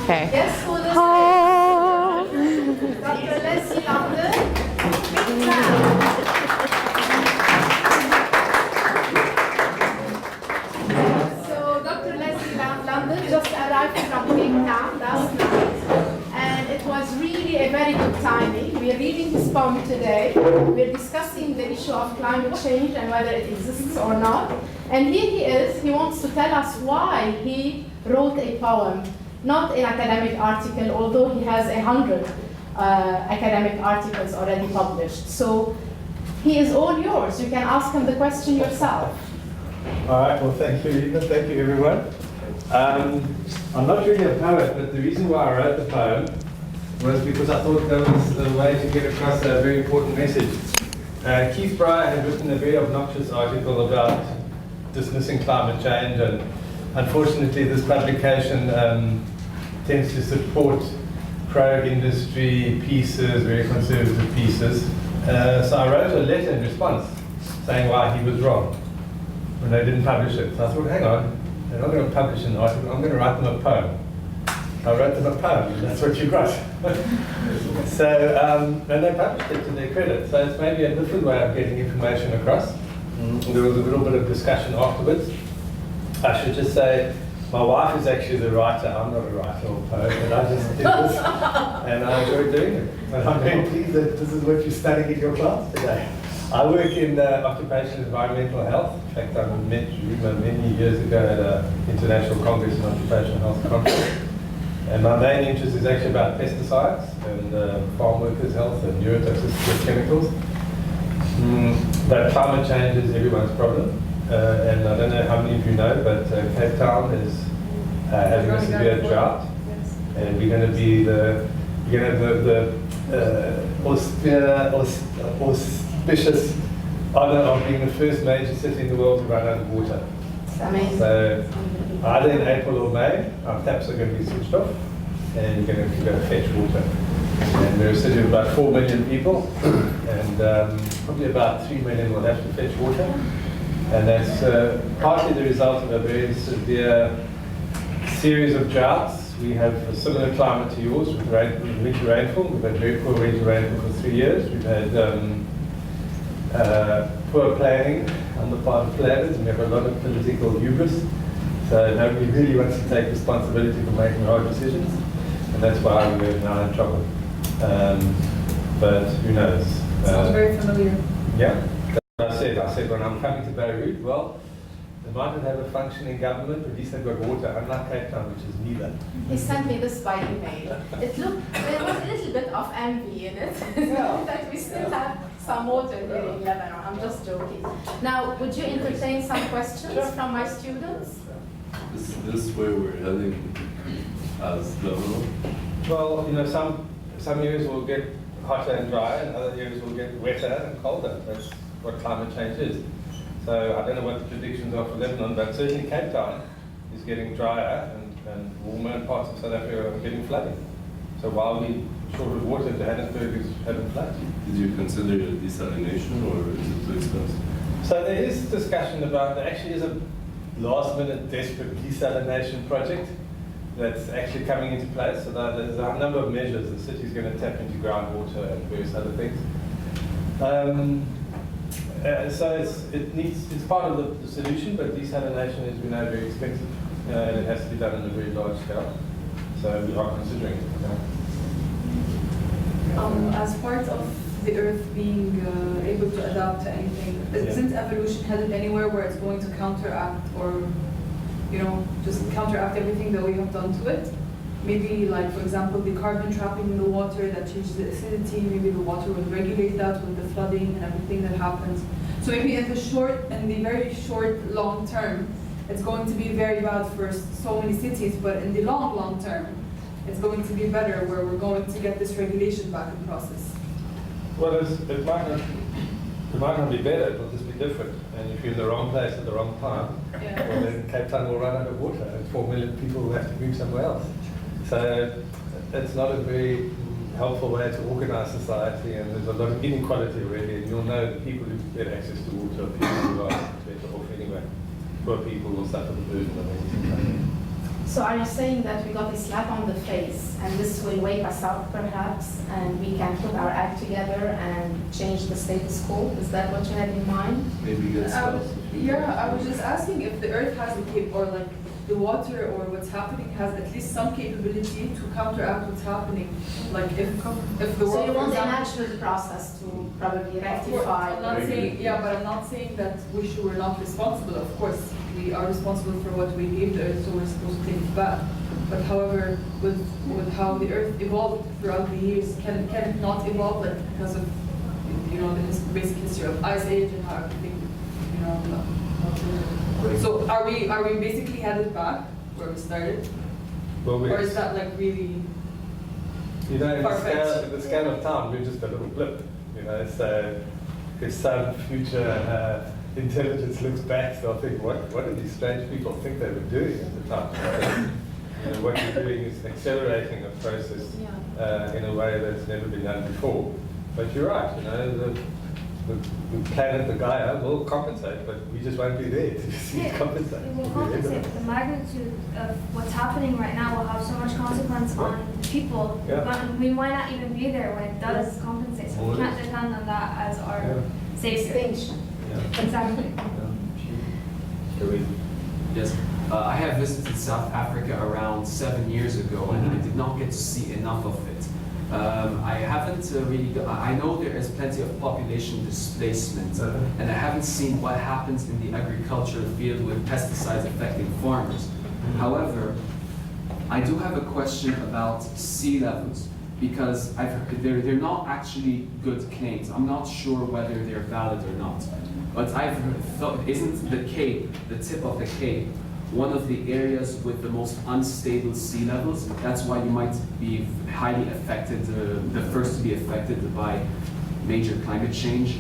Okay. Yes, who this is? Dr. Leslie London. So Dr. Leslie London just arrived from Cape Town last night, and it was really a very good timing. We are reading his poem today. We're discussing the issue of climate change and whether it exists or not. And here he is. He wants to tell us why he wrote a poem, not an academic article, although he has 100 academic articles already published. So he is all yours. You can ask him the question yourself. All right, well, thank you, Eva. Thank you, everyone. I'm not really a poet, but the reason why I wrote the poem was because I thought that was the way to get across a very important message. Keith Breyer had written a very obnoxious article about dismissing climate change, and unfortunately this publication tends to support pro-industry pieces, very conservative pieces. So I wrote a letter in response saying why he was wrong when they didn't publish it. So I thought, hang on, they're not going to publish an article, I'm going to write them a poem. I wrote them a poem, and that's what you got. So, and they published it to their credit. So it's maybe a different way of getting information across. There was a little bit of discussion afterwards. I should just say, my wife is actually the writer. I'm not a writer or poet, but I just did this, and I enjoy doing it. And I'm very pleased that this is what you're studying in your class today. I work in occupational environmental health. In fact, I met Rima many years ago at an International Congress on Occupational Health conference. And my main interest is actually about pesticides and farm workers' health and neurotoxicity of chemicals. But climate change is everyone's problem. And I don't know how many of you know, but Cape Town is having a severe drought. And we're going to be auspicious honor of being the first major city in the world to run out of water. Amazing. So either in April or May, our taps are going to be switched off, and you're going to go fetch water. And we're a city of about 4 million people, and probably about 3 million will have to fetch water. And that's partly the result of a very severe series of droughts. We have a similar climate to yours with winter rainfall. We've had very poor winter rainfall for 3 years. We've had poor planning on the part of planners, and we have a lot of political hubris. So nobody really wants to take responsibility for making hard decisions, and that's why we're now in trouble. But who knows? Sounds very familiar. Yeah. I said when I'm coming to Beirut, well, they might not have a functioning government, but at least they've got water, unlike Cape Town, which is neither. He sent me this by email. It looked, there was a little bit of envy in it, that we still have some water here in Lebanon. I'm just joking. Now, would you entertain some questions from my students? Is this where we're heading as Lebanon? Well, you know, some years will get hotter and drier, and other years will get wetter and colder. That's what climate change is. So I don't know what the predictions are for Lebanon, but certainly Cape Town is getting drier, and warmer parts of South Africa are getting flooding. So while we're short of water, Johannesburg is having floods. Did you consider desalination, or is it too expensive? So there is discussion about, there actually is a last-minute desperate desalination project that's actually coming into place. So there's a number of measures. The city's going to tap into groundwater and various other things. So it's part of the solution, but desalination is, we know, very expensive, and it has to be done on a very large scale. So we are considering it. As part of the Earth being able to adapt to anything, isn't evolution headed anywhere where it's going to counteract, or just counteract everything that we have done to it? Maybe, like, for example, the carbon trapping in the water that changes the acidity, maybe the water will regulate that with the flooding and everything that happens. So maybe in the very short, long term, it's going to be very bad for so many cities, but in the long term, it's going to be better, where we're going to get this regulation back in process. Well, it might not be better, it'll just be different. And if you're in the wrong place at the wrong time, Yeah. well, then Cape Town will run out of water and 4 million people will have to move somewhere else. So it's not a very helpful way to organize society, and there's a lot of inequality already, and you'll know the people who get access to water are people who are better off anyway. Poor people will suffer the burden of anything. So are you saying that we got a slap on the face and this will wake us up perhaps and we can put our act together and change the status quo? Is that what you had in mind? Maybe get stuff. I was just asking if the earth has or like the water or what's happening has at least some capability to counteract what's happening. Like if the world, So you for want a example, natural process to probably rectify? I'm not saying, yeah, but I'm not saying that we're not responsible. Of course, we are responsible for what we gave the earth, so we're supposed to take it back. But however, with how the earth evolved throughout the years, can it not evolve like because of the basic history of ice age and how everything, So are we basically headed back where we started, Well, or is that like really? in far-fetched? the scale of time, we're just a little blip. So if some future intelligence looks back, they'll think, what do these strange people think they were doing at the time? What you're doing is accelerating a process in a way that's never been done before. But you're right, the planet, the Gaia, will compensate, but we just won't be there to see it compensate. It will compensate, but the magnitude of what's happening right now will have so much consequence on people. Yeah. But we might not even be there when it does compensate, so we can't depend on that as our savior. Extinction. Exactly. Yes. I have visited South Africa around 7 years ago, and I did not get to see enough of it. I haven't really. I know there is plenty of population displacement, and I haven't seen what happens in the agricultural field with pesticides affecting farmers. However, I do have a question about sea levels, because they're not actually good claims. I'm not sure whether they're valid or not. But I've thought, isn't the Cape, the tip of the Cape, one of the areas with the most unstable sea levels? That's why you might be highly affected, the first to be affected by major climate change.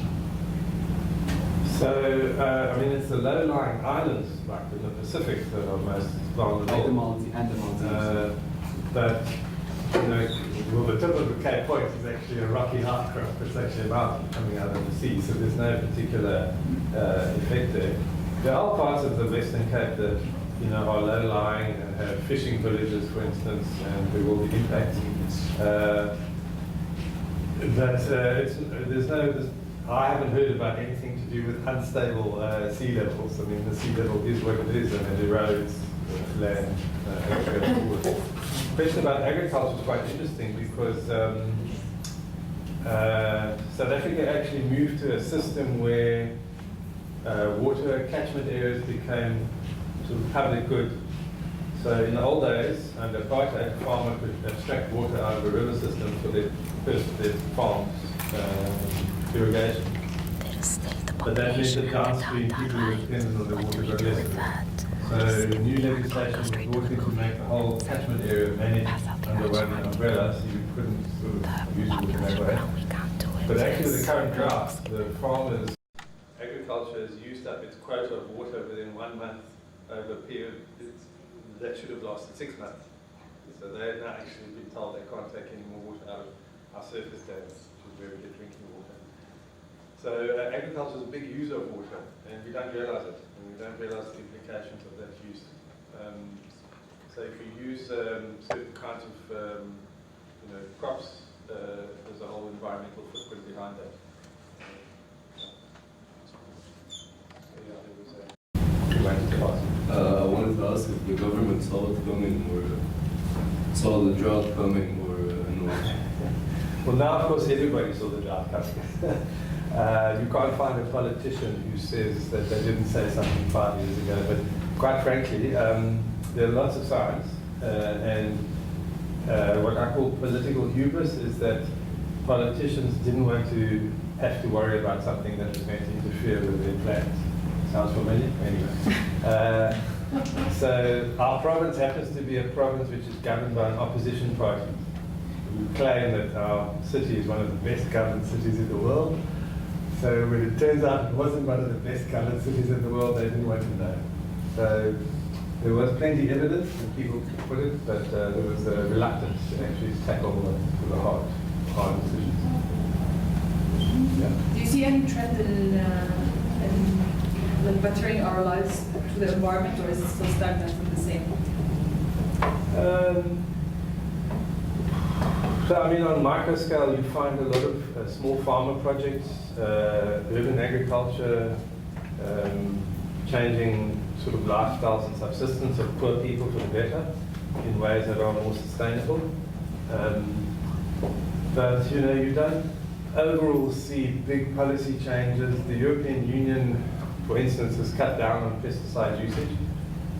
So, it's the low-lying islands, like in the Pacific, that are most vulnerable. Like the Maldives. But, the tip of the Cape Point is actually a rocky outcrop. It's actually a mountain coming out of the sea, so there's no particular effect there. There are parts of the Western Cape that are low-lying and have fishing villages, for instance, and there will be impacts. I haven't heard about anything to do with unstable sea levels. I mean, the sea level is what it is, and it erodes land. The question about agriculture is quite interesting because South Africa actually moved to a system where water catchment areas became sort of public good. So in the old days, under apartheid, a farmer could abstract water out of a river system for their farms, irrigation. But that meant that downstream people who were dependent on the water got less of it. So new legislation was brought in to make the whole catchment area managed under one umbrella, so you couldn't sort of use water that way. But actually the current drought, the farmers, agriculture has used up its quota of water within 1 month over a period that should have lasted 6 months. So they have now actually been told they can't take any more water out of our surface dams, which is where we get drinking water. So agriculture is a big user of water, and we don't realize it, and we don't realize the implications of that use. So if we use certain kinds of crops, there's a whole environmental footprint behind that. I wanted to ask if the government saw it coming, or saw the drought coming, or no. Well, now, of course, everybody saw the drought coming. You can't find a politician who says that they didn't say something 5 years ago, but quite frankly, there are lots of signs, and what I call political hubris is that politicians didn't want to have to worry about something that was going to interfere with their plans. Sounds familiar? Anyway. So our province happens to be a province which is governed by an opposition party. we claim that our city is one of the best governed cities in the world. So when it turns out it wasn't one of the best governed cities in the world, they didn't want to know. So there was plenty of evidence, and people put it, but there was a reluctance to actually tackle the hard decisions. Yeah. Do you see any trend in like bettering our lives to the environment, or is it still stagnant and the same? So I mean, on micro scale, you find a lot of small farmer projects, urban agriculture, changing sort of lifestyles and subsistence of poor people for the better in ways that are more sustainable. But you know, you don't overall see big policy changes. The European Union, for instance, has cut down on pesticide usage,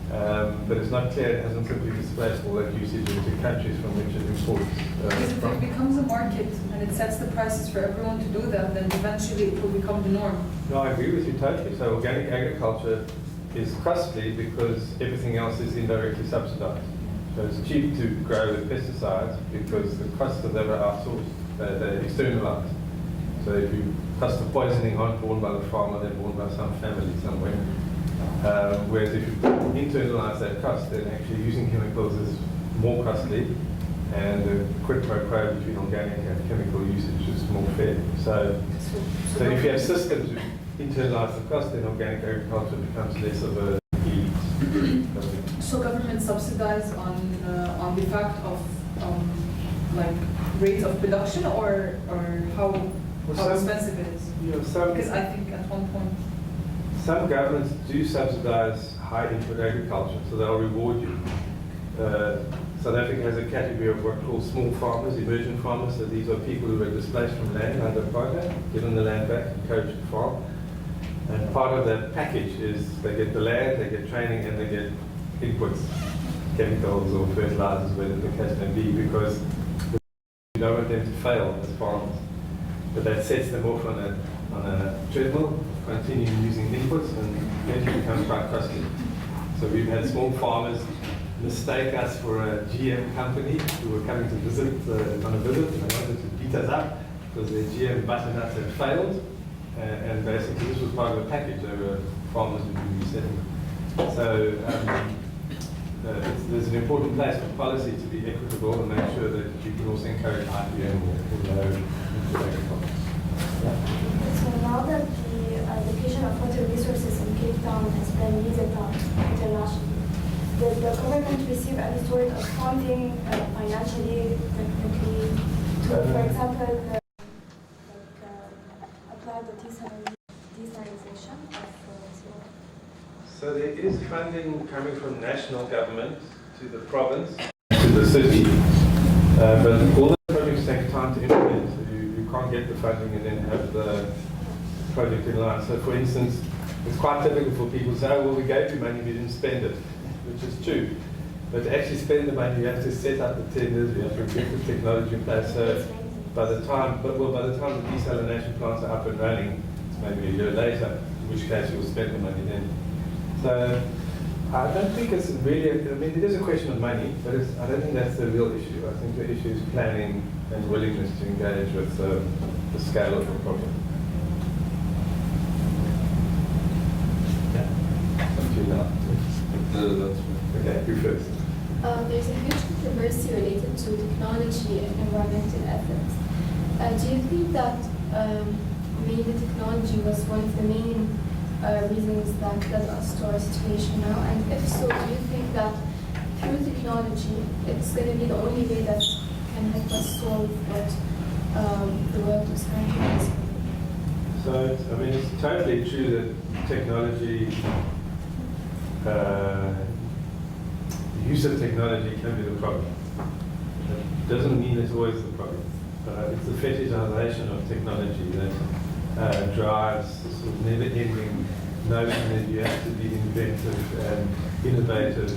but it's not clear it hasn't simply displaced all that usage into countries from which it imports. Because if it becomes a market and it sets the prices for everyone to do that, then eventually it will become the norm. No, I agree with you totally. So organic agriculture is costly because everything else is indirectly subsidized. So it's cheap to grow with pesticides because the costs of them are outsourced, they're externalized. So if you cost of poisoning aren't borne by the farmer, they're borne by some family somewhere. Whereas if you internalize that cost, then actually using chemicals is more costly, and the quid pro quo between organic and chemical usage is more fair. So if you have systems which internalize the cost, then organic agriculture becomes less of a elite. So government subsidize on the fact of like rate of production, or how expensive it is? You know, Because I think at one point some governments do subsidize high input agriculture, so they'll reward you. South Africa has a category of what are called small farmers, emergent farmers. So these are people who were displaced from land under apartheid, given the land back, encouraged to farm. And part of that package is they get the land, they get training, and they get inputs, chemicals or fertilizers, whatever the case may be, because you don't want them to fail as farmers. But that sets them off on a treadmill, continue using inputs, and eventually becomes quite costly. So we've had small farmers mistake us for a GM company who were coming to visit on a visit, and they wanted to beat us up because their GM butternuts had failed. And basically this was part of a package. They were farmers who would be resetting. So there's an important place for policy to be equitable and make sure that you can also encourage IPM or agriculture. So now that the allocation of water resources in Cape Town has been redesigned internationally, did the government receive any sort of funding, financially, technically, to, for example, apply the desalinization of seawater? So there is funding coming from national government to the province, to the city, but all the projects take time to implement. So you can't get the funding and then have the project in line. So for instance, it's quite typical for people to say, oh, well, we gave you money, we didn't spend it, which is true. But to actually spend the money, you have to set up the tenders, you have to get the technology in place. So by the time the desalination plants are up and running, it's maybe a year later, in which case you'll spend the money then. So I don't think it's really, I mean, it is a question of money, but I don't think that's the real issue. I think the issue is planning and willingness to engage with the scale of the problem. Yeah. Up to you now. Okay, you first. There's a huge controversy related to technology and environmental ethics. Do you think that maybe technology was one of the main reasons that led us to our situation now? And if so, do you think that through technology, it's going to be the only way that can help us solve what the world is currently facing? So, I mean, it's totally true that technology, the use of technology can be the problem. It doesn't mean it's always the problem. It's the fetishization of technology that drives this sort of never-ending notion that you have to be inventive and innovative.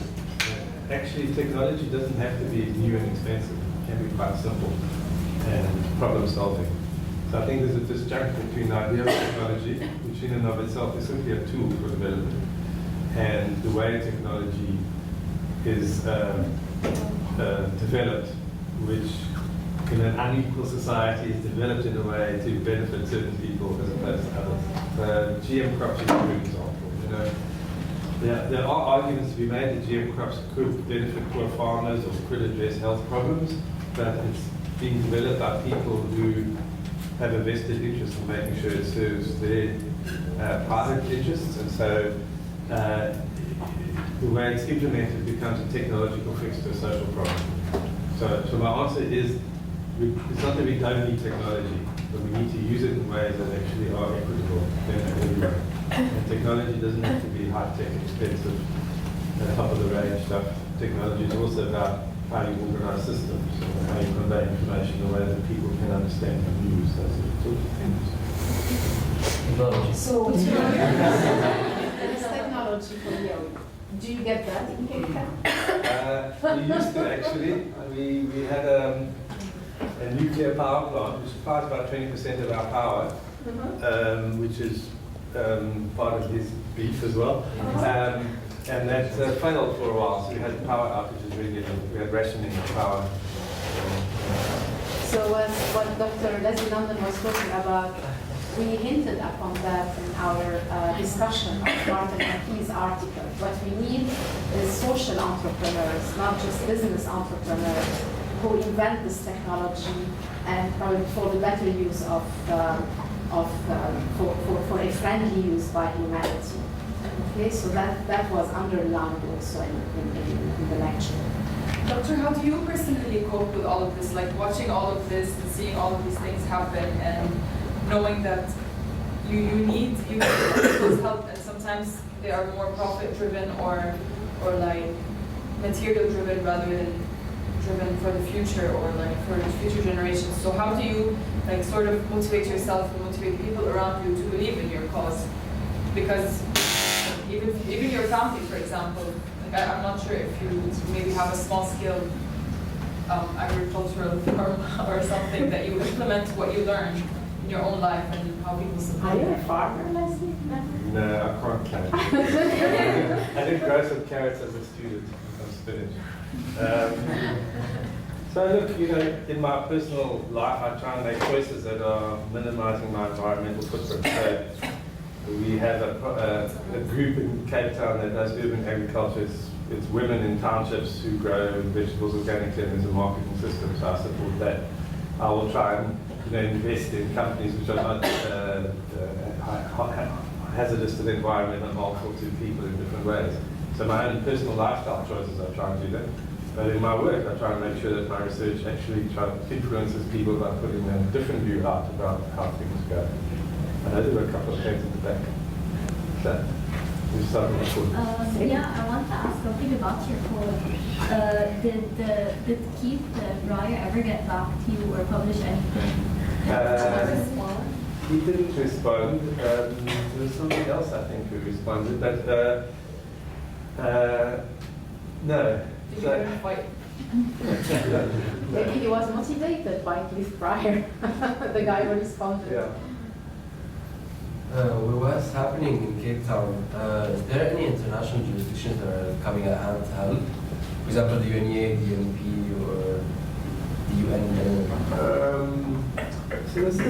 Actually, technology doesn't have to be new and expensive. It can be quite simple and problem-solving. So I think there's a disjunction between the idea of technology, which in and of itself is simply a tool for development, and the way technology is developed, which unequal society is developed in a way to benefit certain people as opposed to others. GM crops is a good example. There are arguments to be made that GM crops could benefit poor farmers or could address health problems, but it's being developed by people who have a vested interest in making sure it serves their private interests, and so the way it's implemented becomes a technological fix to a social problem. So my answer is, it's not that we don't need technology, but we need to use it in ways that actually are equitable in every way. And technology doesn't have to be high-tech, expensive, top of the range stuff. Technology is also about how you organize systems, and how you convey information in a way that people can understand and use, those sorts of things. Technology. So what's it's technology for you. Do you get that in Cape Town? We used to actually. We had a nuclear power plant which supplies about 20% of our power, which is part of his beef as well. And that failed for a while, so we had power outages regularly. We had rationing of power. So what Dr. Leslie London was talking about, we hinted upon that in our discussion of Martin McKee's article. What we need is social entrepreneurs, not just business entrepreneurs, who invent this technology and probably for the better use for a friendly use by humanity. Okay, so that was underlined also in the lecture. Doctor, how do you personally cope with all of this? Like watching all of this and seeing all of these things happen and knowing that you need people's help, and sometimes they are more profit driven or like material driven rather than driven for the future or like for the future generations. So how do you like sort of motivate yourself and motivate people around you to believe in your cause? Because even your family, for example, like I'm not sure if you maybe have a small scale agricultural farm or something that you implement what you learned in your own life and how people support. Are you a farmer, Leslie? No, I can't plant. I did grow some carrots as a student, some spinach. So look, in my personal life, I try and make choices that are minimizing my environmental footprint. So we have a group in Cape Town that does urban agriculture. It's women in townships who grow vegetables organically, and there's a marketing system, so I support that. I will try and invest in companies which are not hazardous to the environment and harmful to people in different ways. So my own personal lifestyle choices, I try and do that. But in my work, I try and make sure that my research actually influences people by putting a different view out about how things go. I know there were a couple of things at the back. So, we start with the yeah, I want to ask something about your poem. Did Keith the Breyer ever get back to you or publish anything? He didn't respond. There was somebody else, I think, who responded, but no. Did you ever fight? Maybe he was motivated by Cliff Breyer, the guy who responded. Yeah. What's happening in Cape Town? Is there any international jurisdictions that are coming at hand to help? For example, the UNEA, the UNP, or the UN in general? So this is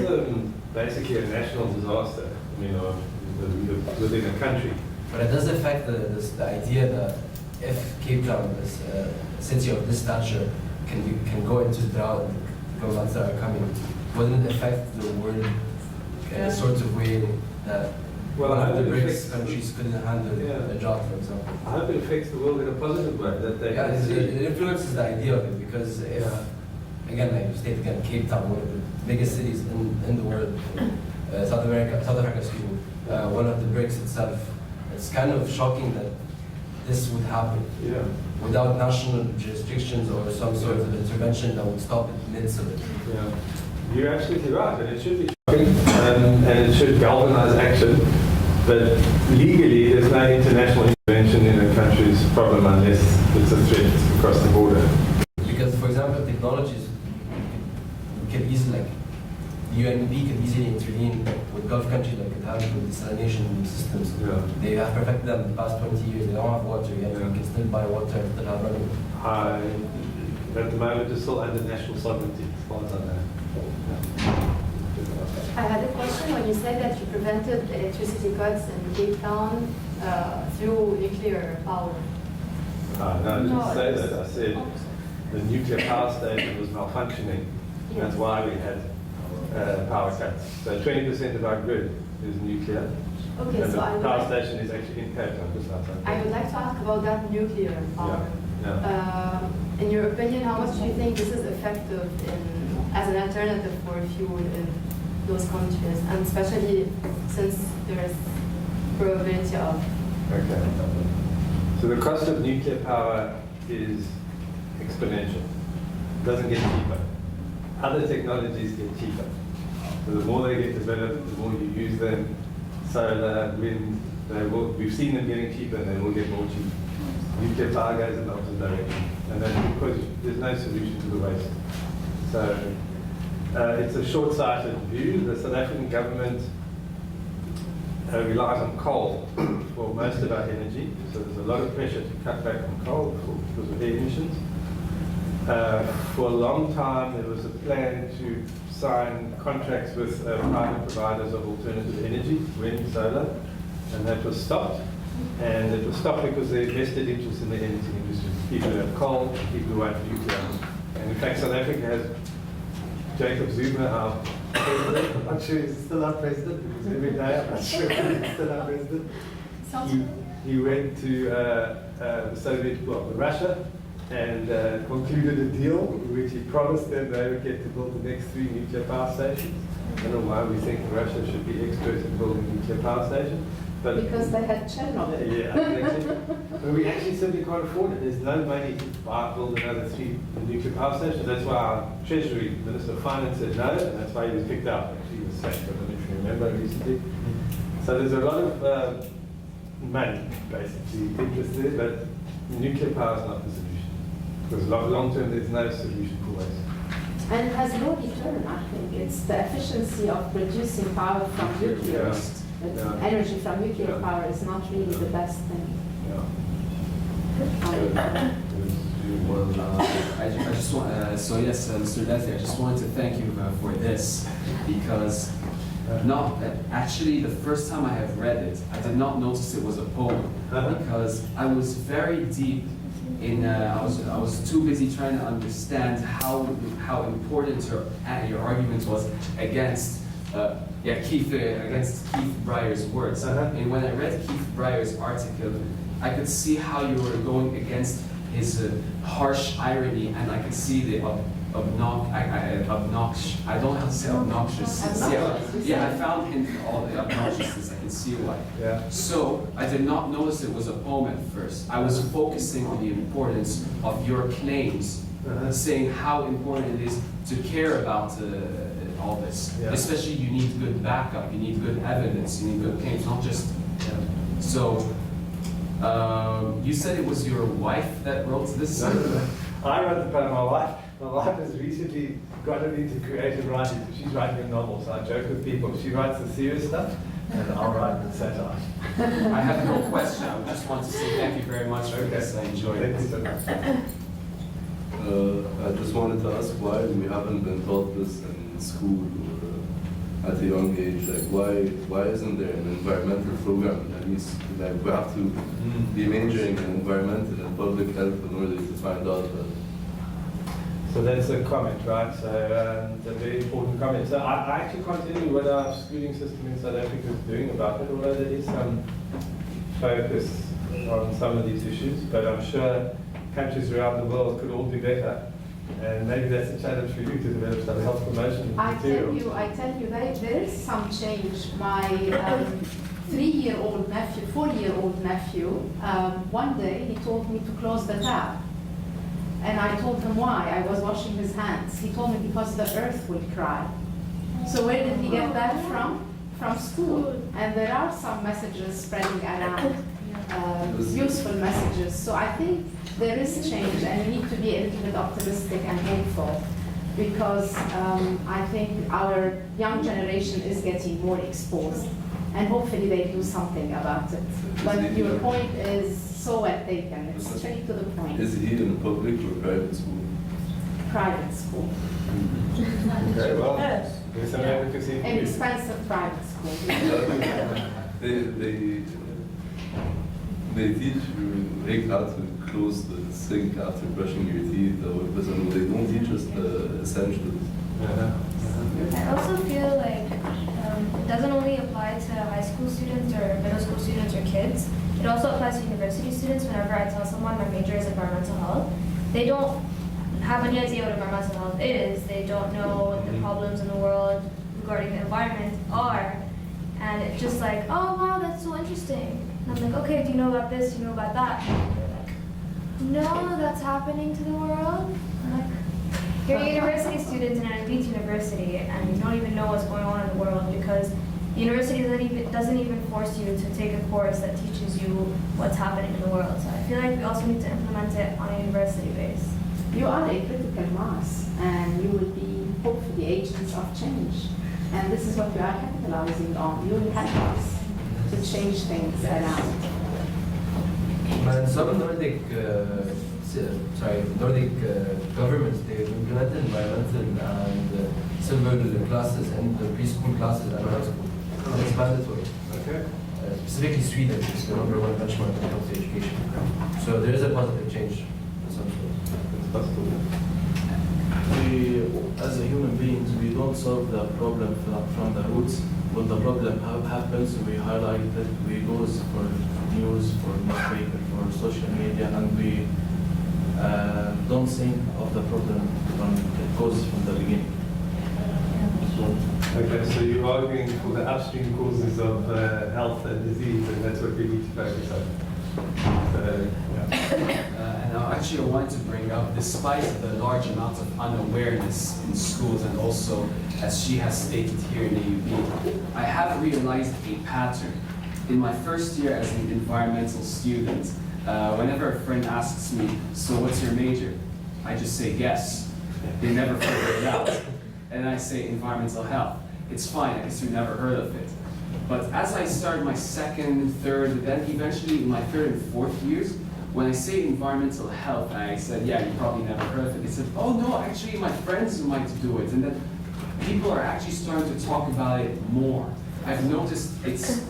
basically a national disaster, within a country. But it does affect the idea that if Cape Town, this city of this stature, can go into drought, the floods that are coming, wouldn't it affect the world in a sort of way that one of the BRICS countries couldn't handle a drought, for example? I hope it affects the world in a positive way. That they it influences the idea of it, because if, again, like you state again, Cape Town, one of the biggest cities in the world, South Africa, excuse me, one of the BRICS itself, it's kind of shocking that this would happen without national jurisdictions or some sort of intervention that would stop it midst of it. Yeah. You're absolutely right, and it should be shocking, and it should galvanize action, but legally there's no international intervention in a country's problem unless it's a threat across the border. Because, for example, technologies can easily, like, the UNP can easily intervene with Gulf countries like Qatar with desalination systems. Yeah. They have perfected them in the past 20 years. They don't have water yet. You can still buy water and still have running. At the moment, it's still under national sovereignty, as far as I know. Yeah. I had a question when you said that you prevented electricity cuts in Cape Town through nuclear power. No, I didn't say that. I said the nuclear power station was malfunctioning. That's why we had power cuts. So 20% of our grid is nuclear. Okay, and so the I would power like, station is actually in Cape Town, just outside. I would like to ask about that nuclear power. Yeah. In your opinion, how much do you think this is effective as an alternative for fuel in those countries, and especially since there's probability of... Okay. So the cost of nuclear power is exponential. It doesn't get cheaper. Other technologies get cheaper. So the more they get developed, the more you use them. Solar, wind, we've seen them getting cheaper and they will get more cheap. Nuclear power goes in the opposite direction. And that's because there's no solution to the waste. So it's a short-sighted view. The South African government relies on coal for most of our energy. So there's a lot of pressure to cut back on coal because of air emissions. For a long time, there was a plan to sign contracts with private providers of alternative energy, wind, solar, and that was stopped. And it was stopped because they vested interest in the energy industry. People who have coal, people who want nuclear. And in fact, South Africa has Jacob Zuma, our president. I'm not sure he's still our president, because every day I'm not sure if he's still our president. He went to the Soviet, well, Russia, and concluded a deal in which he promised them they would get to build the next 3 nuclear power stations. I don't know why we think Russia should be experts in building nuclear power stations. But because they had Chernobyl. Yeah, exactly. But we actually simply can't afford it. There's no money to build another 3 nuclear power stations. That's why our Treasury Minister of Finance said no, and that's why he was picked up. Actually, he was sacked, I don't know if you remember recently. So there's a lot of money, basically, interest there, but nuclear power is not the solution. Because long term, there's no solution for waste. And it has no return, I think. It's the efficiency of producing power from nuclear. Energy from nuclear power is not really the best thing. I just want, so yes, Mr. Dethi, I just wanted to thank you for this, because actually the first time I have read it, I did not notice it was a poem, because I was very deep in, I was too busy trying to understand how important your argument was against against Keith Breyer's words. And when I read Keith Breyer's article, I could see how you were going against his harsh irony, and I could see the obnoxious. I don't know how to say obnoxious. Yeah, I found him all the obnoxiousness. I can see why. Yeah. So I did not notice it was a poem at first. I was focusing on the importance of your claims, saying how important it is to care about all this. Yeah. Especially, you need good backup, you need good evidence, you need good claims, not just. So, you said it was your wife that wrote this? I wrote the poem. My wife has recently gotten into creative writing. She's writing a novel, so I joke with people. She writes the serious stuff, and I'll write the satire. I have no question. I just want to say thank you very much for this. I enjoyed it. Thank you so much. I just wanted to ask why we haven't been taught this in school or at a young age. Like, why isn't there an environmental program? At least, like, we have to be majoring in environmental and public health in order to find out that. So that's a comment, right? So it's a very important comment. So I actually continue what our schooling system in South Africa is doing about it, although there is some focus on some of these issues, but I'm sure countries around the world could all do better. And maybe that's a challenge for you to develop some health promotion materials. I tell you, there is some change. My 3-year-old nephew, 4-year-old nephew, one day he told me to close the tap. And I told him why. I was washing his hands. He told me because the earth will cry. So where did he get that from? From school. And there are some messages spreading around, useful messages. So I think there is change, and we need to be a little bit optimistic and hopeful, because I think our young generation is getting more exposed, and hopefully they do something about it. But your point is so well taken. It's straight to the point. Is he in public or private school? private school. Okay, well, there's some advocacy. An expensive private school. They teach you how to close the sink after brushing your teeth, but they don't teach us the essentials. I also feel like it doesn't only apply to high school students or middle school students or kids. It also applies to university students. Whenever I tell someone my major is environmental health, they don't have any idea what environmental health is. They don't know what the problems in the world regarding the environment are. And it's just like, oh wow, that's so interesting. And I'm like, okay, do you know about this? Do you know about that? And they're like, no, that's happening to the world. I'm like, you're a university student in an elite university and you don't even know what's going on in the world because the university doesn't even force you to take a course that teaches you what's happening in the world. So I feel like we also need to implement it on a university base. You are a critical mass, and you will be hopefully agents of change. And this is what we are capitalizing on. You will help us to change things around. And some Nordic, governments, they implemented environmental and civil classes and the preschool classes at high school. It's mandatory. Okay. Specifically Sweden is the number one benchmark when it comes to education. So there is a positive change in some sort. We, as a human beings, we don't solve the problem from the roots. When the problem happens, we highlight it, we go for news, for newspaper, for social media, and we don't think of the problem from it goes from the beginning. Okay, so you're arguing for the upstream causes of health and disease, and that's what we need to focus on. And actually I wanted to bring up, despite the large amount of unawareness in schools and also, as she has stated here in AUB, I have realized a pattern. In my first year as an environmental student, whenever a friend asks me, so what's your major? I just say guess. They never figure it out. And I say environmental health. It's fine, I guess you never heard of it. But as I started my second, third, then eventually in my third and fourth years, when I say environmental health, I said, yeah, you probably never heard of it. They said, oh no, actually my friends might do it. And then people are actually starting to talk about it more. I've noticed it's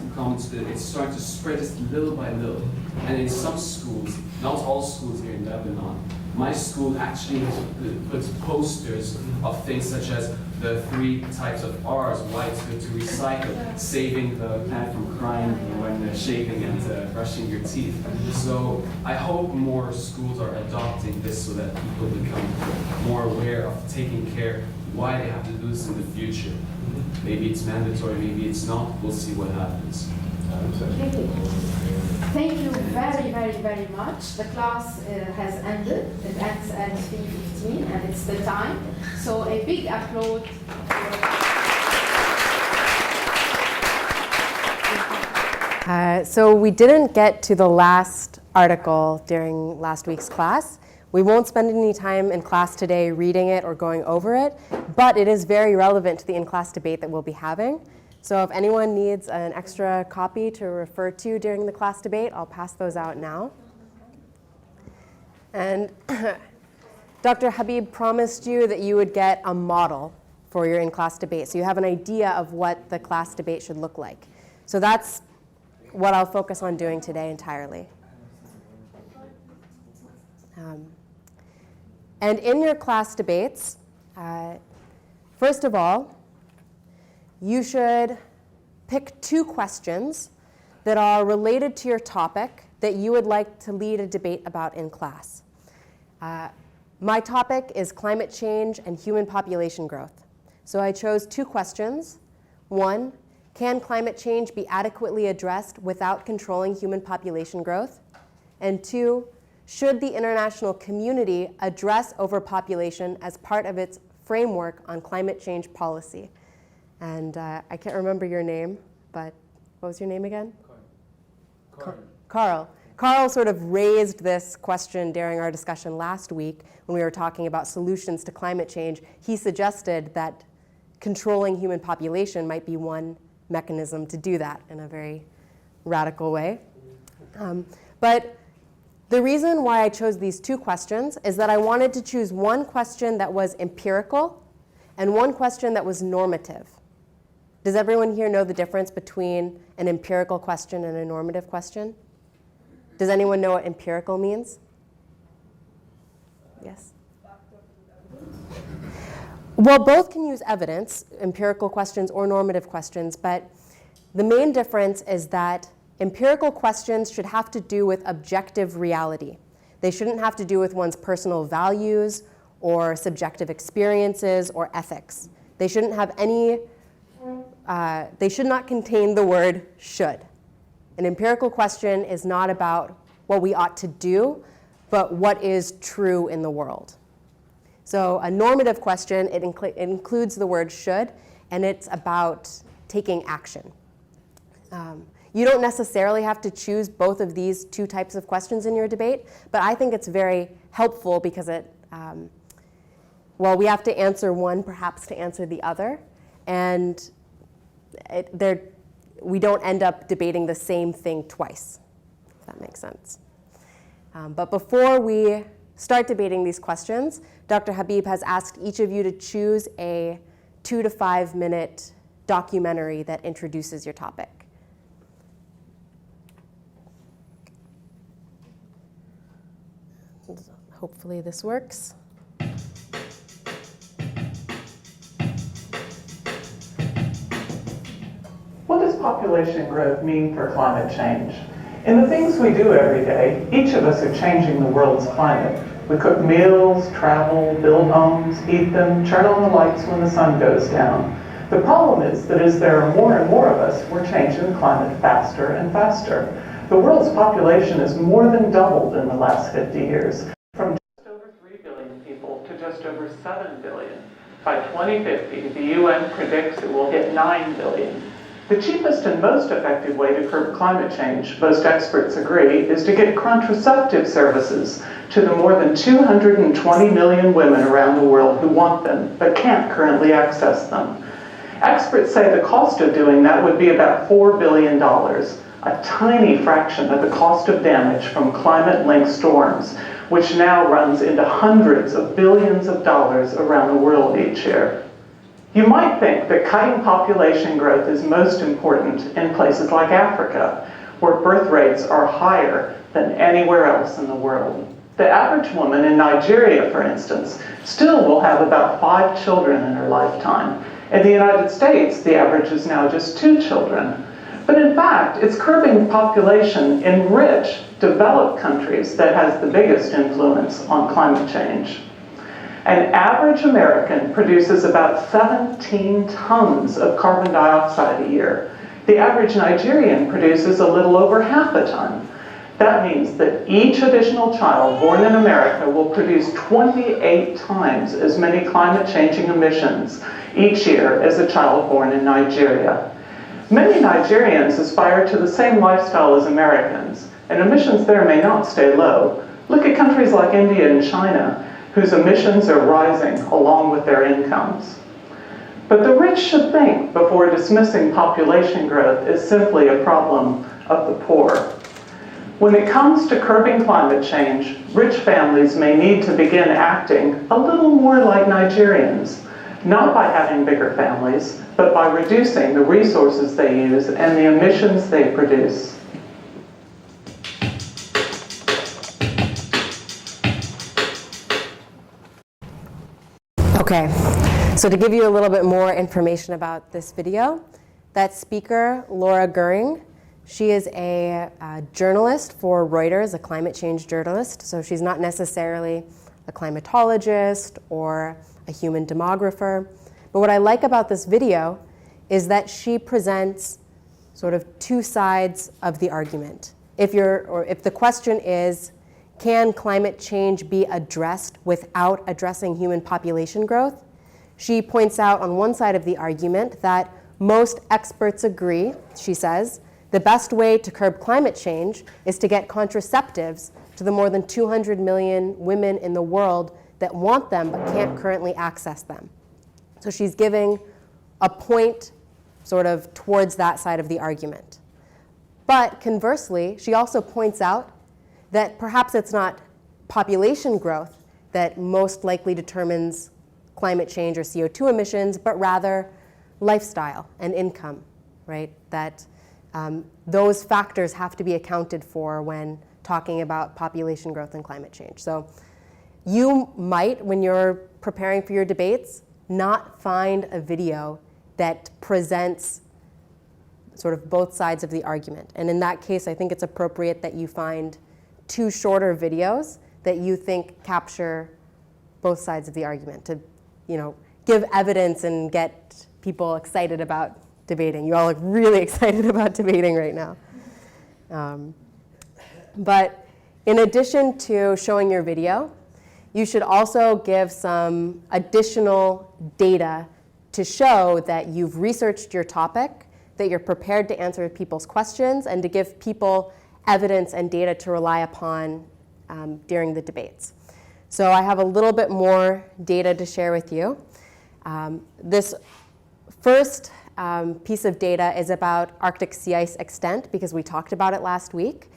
starting to spread just little by little. And in some schools, not all schools here in Lebanon, my school actually puts posters of things such as the 3 types of R's, why it's good to recycle, saving the planet from crying when shaving and brushing your teeth. So I hope more schools are adopting this so that people become more aware of taking care, why they have to do this in the future. Maybe it's mandatory, maybe it's not. We'll see what happens. Thank you very, very, very much. The class has ended. It ends at 3:15 and it's the time. So a big applause. So we didn't get to the last article during last week's class. We won't spend any time in class today reading it or going over it, but it is very relevant to the in-class debate that we'll be having. So if anyone needs an extra copy to refer to during the class debate, I'll pass those out now. And Dr. Habib promised you that you would get a model for your in-class debate, so you have an idea of what the class debate should look like. So that's what I'll focus on doing today entirely. And in your class debates, first of all, you should pick 2 questions that are related to your topic that you would like to lead a debate about in class. My topic is climate change and human population growth. So I chose 2 questions. 1, can climate change be adequately addressed without controlling human population growth? And 2, should the international community address overpopulation as part of its framework on climate change policy? And I can't remember your name, but what was your name again? Carl. Carl sort of raised this question during our discussion last week when we were talking about solutions to climate change. He suggested that controlling human population might be one mechanism to do that in a very radical way. But The reason why I chose these two questions is that I wanted to choose one question that was empirical and one question that was normative. Does everyone here know the difference between an empirical question and a normative question? Does anyone know what empirical means? Yes? Well, both can use evidence, empirical questions or normative questions, but the main difference is that empirical questions should have to do with objective reality. They shouldn't have to do with one's personal values or subjective experiences or ethics. They shouldn't have any, they should not contain the word should. An empirical question is not about what we ought to do, but what is true in the world. So a normative question, it includes the word should, and it's about taking action. You don't necessarily have to choose both of these two types of questions in your debate, but I think it's very helpful because it, well, we have to answer one perhaps to answer the other, and we don't end up debating the same thing twice, if that makes sense. But before we start debating these questions, Dr. Habib has asked each of you to choose a 2 to 5 minute documentary that introduces your topic. Hopefully this works. What does population growth mean for climate change? In the things we do every day, each of us are changing the world's climate. We cook meals, travel, build homes, heat them, turn on the lights when the sun goes down. The problem is that as there are more and more of us, we're changing the climate faster and faster. The world's population has more than doubled in the last 50 years, from just over 3 billion people to just over 7 billion. By 2050, the UN predicts it will hit 9 billion. The cheapest and most effective way to curb climate change, most experts agree, is to get contraceptive services to the more than 220 million women around the world who want them, but can't currently access them. Experts say the cost of doing that would be about $4 billion, a tiny fraction of the cost of damage from climate-linked storms, which now runs into hundreds of billions of dollars around the world each year. You might think that cutting population growth is most important in places like Africa, where birth rates are higher than anywhere else in the world. The average woman in Nigeria, for instance, still will have about 5 children in her lifetime. In the United States, the average is now just 2 children. But in fact, it's curbing population in rich, developed countries that has the biggest influence on climate change. An average American produces about 17 tons of carbon dioxide a year. The average Nigerian produces a little over half a ton. That means that each additional child born in America will produce 28 times as many climate-changing emissions each year as a child born in Nigeria. Many Nigerians aspire to the same lifestyle as Americans, and emissions there may not stay low. Look at countries like India and China, whose emissions are rising along with their incomes. But the rich should think before dismissing population growth as simply a problem of the poor. When it comes to curbing climate change, rich families may need to begin acting a little more like Nigerians, not by having bigger families, but by reducing the resources they use and the emissions they produce. Okay, so to give you a little bit more information about this video, that speaker, Laura Goering, she is a journalist for Reuters, a climate change journalist, so she's not necessarily a climatologist or a human demographer. But what I like about this video is that she presents sort of two sides of the argument. If the question is, can climate change be addressed without addressing human population growth? She points out on one side of the argument that most experts agree, she says, the best way to curb climate change is to get contraceptives to the more than 200 million women in the world that want them but can't currently access them. So she's giving a point sort of towards that side of the argument. But conversely, she also points out that perhaps it's not population growth that most likely determines climate change or CO2 emissions, but rather lifestyle and income, right? That those factors have to be accounted for when talking about population growth and climate change. So you might, when you're preparing for your debates, not find a video that presents sort of both sides of the argument. And in that case, I think it's appropriate that you find 2 shorter videos that you think capture both sides of the argument to, give evidence and get people excited about debating. You all look really excited about debating right now. But in addition to showing your video, you should also give some additional data to show that you've researched your topic, that you're prepared to answer people's questions, and to give people evidence and data to rely upon during the debates. So I have a little bit more data to share with you. This first piece of data is about Arctic sea ice extent, because we talked about it last week.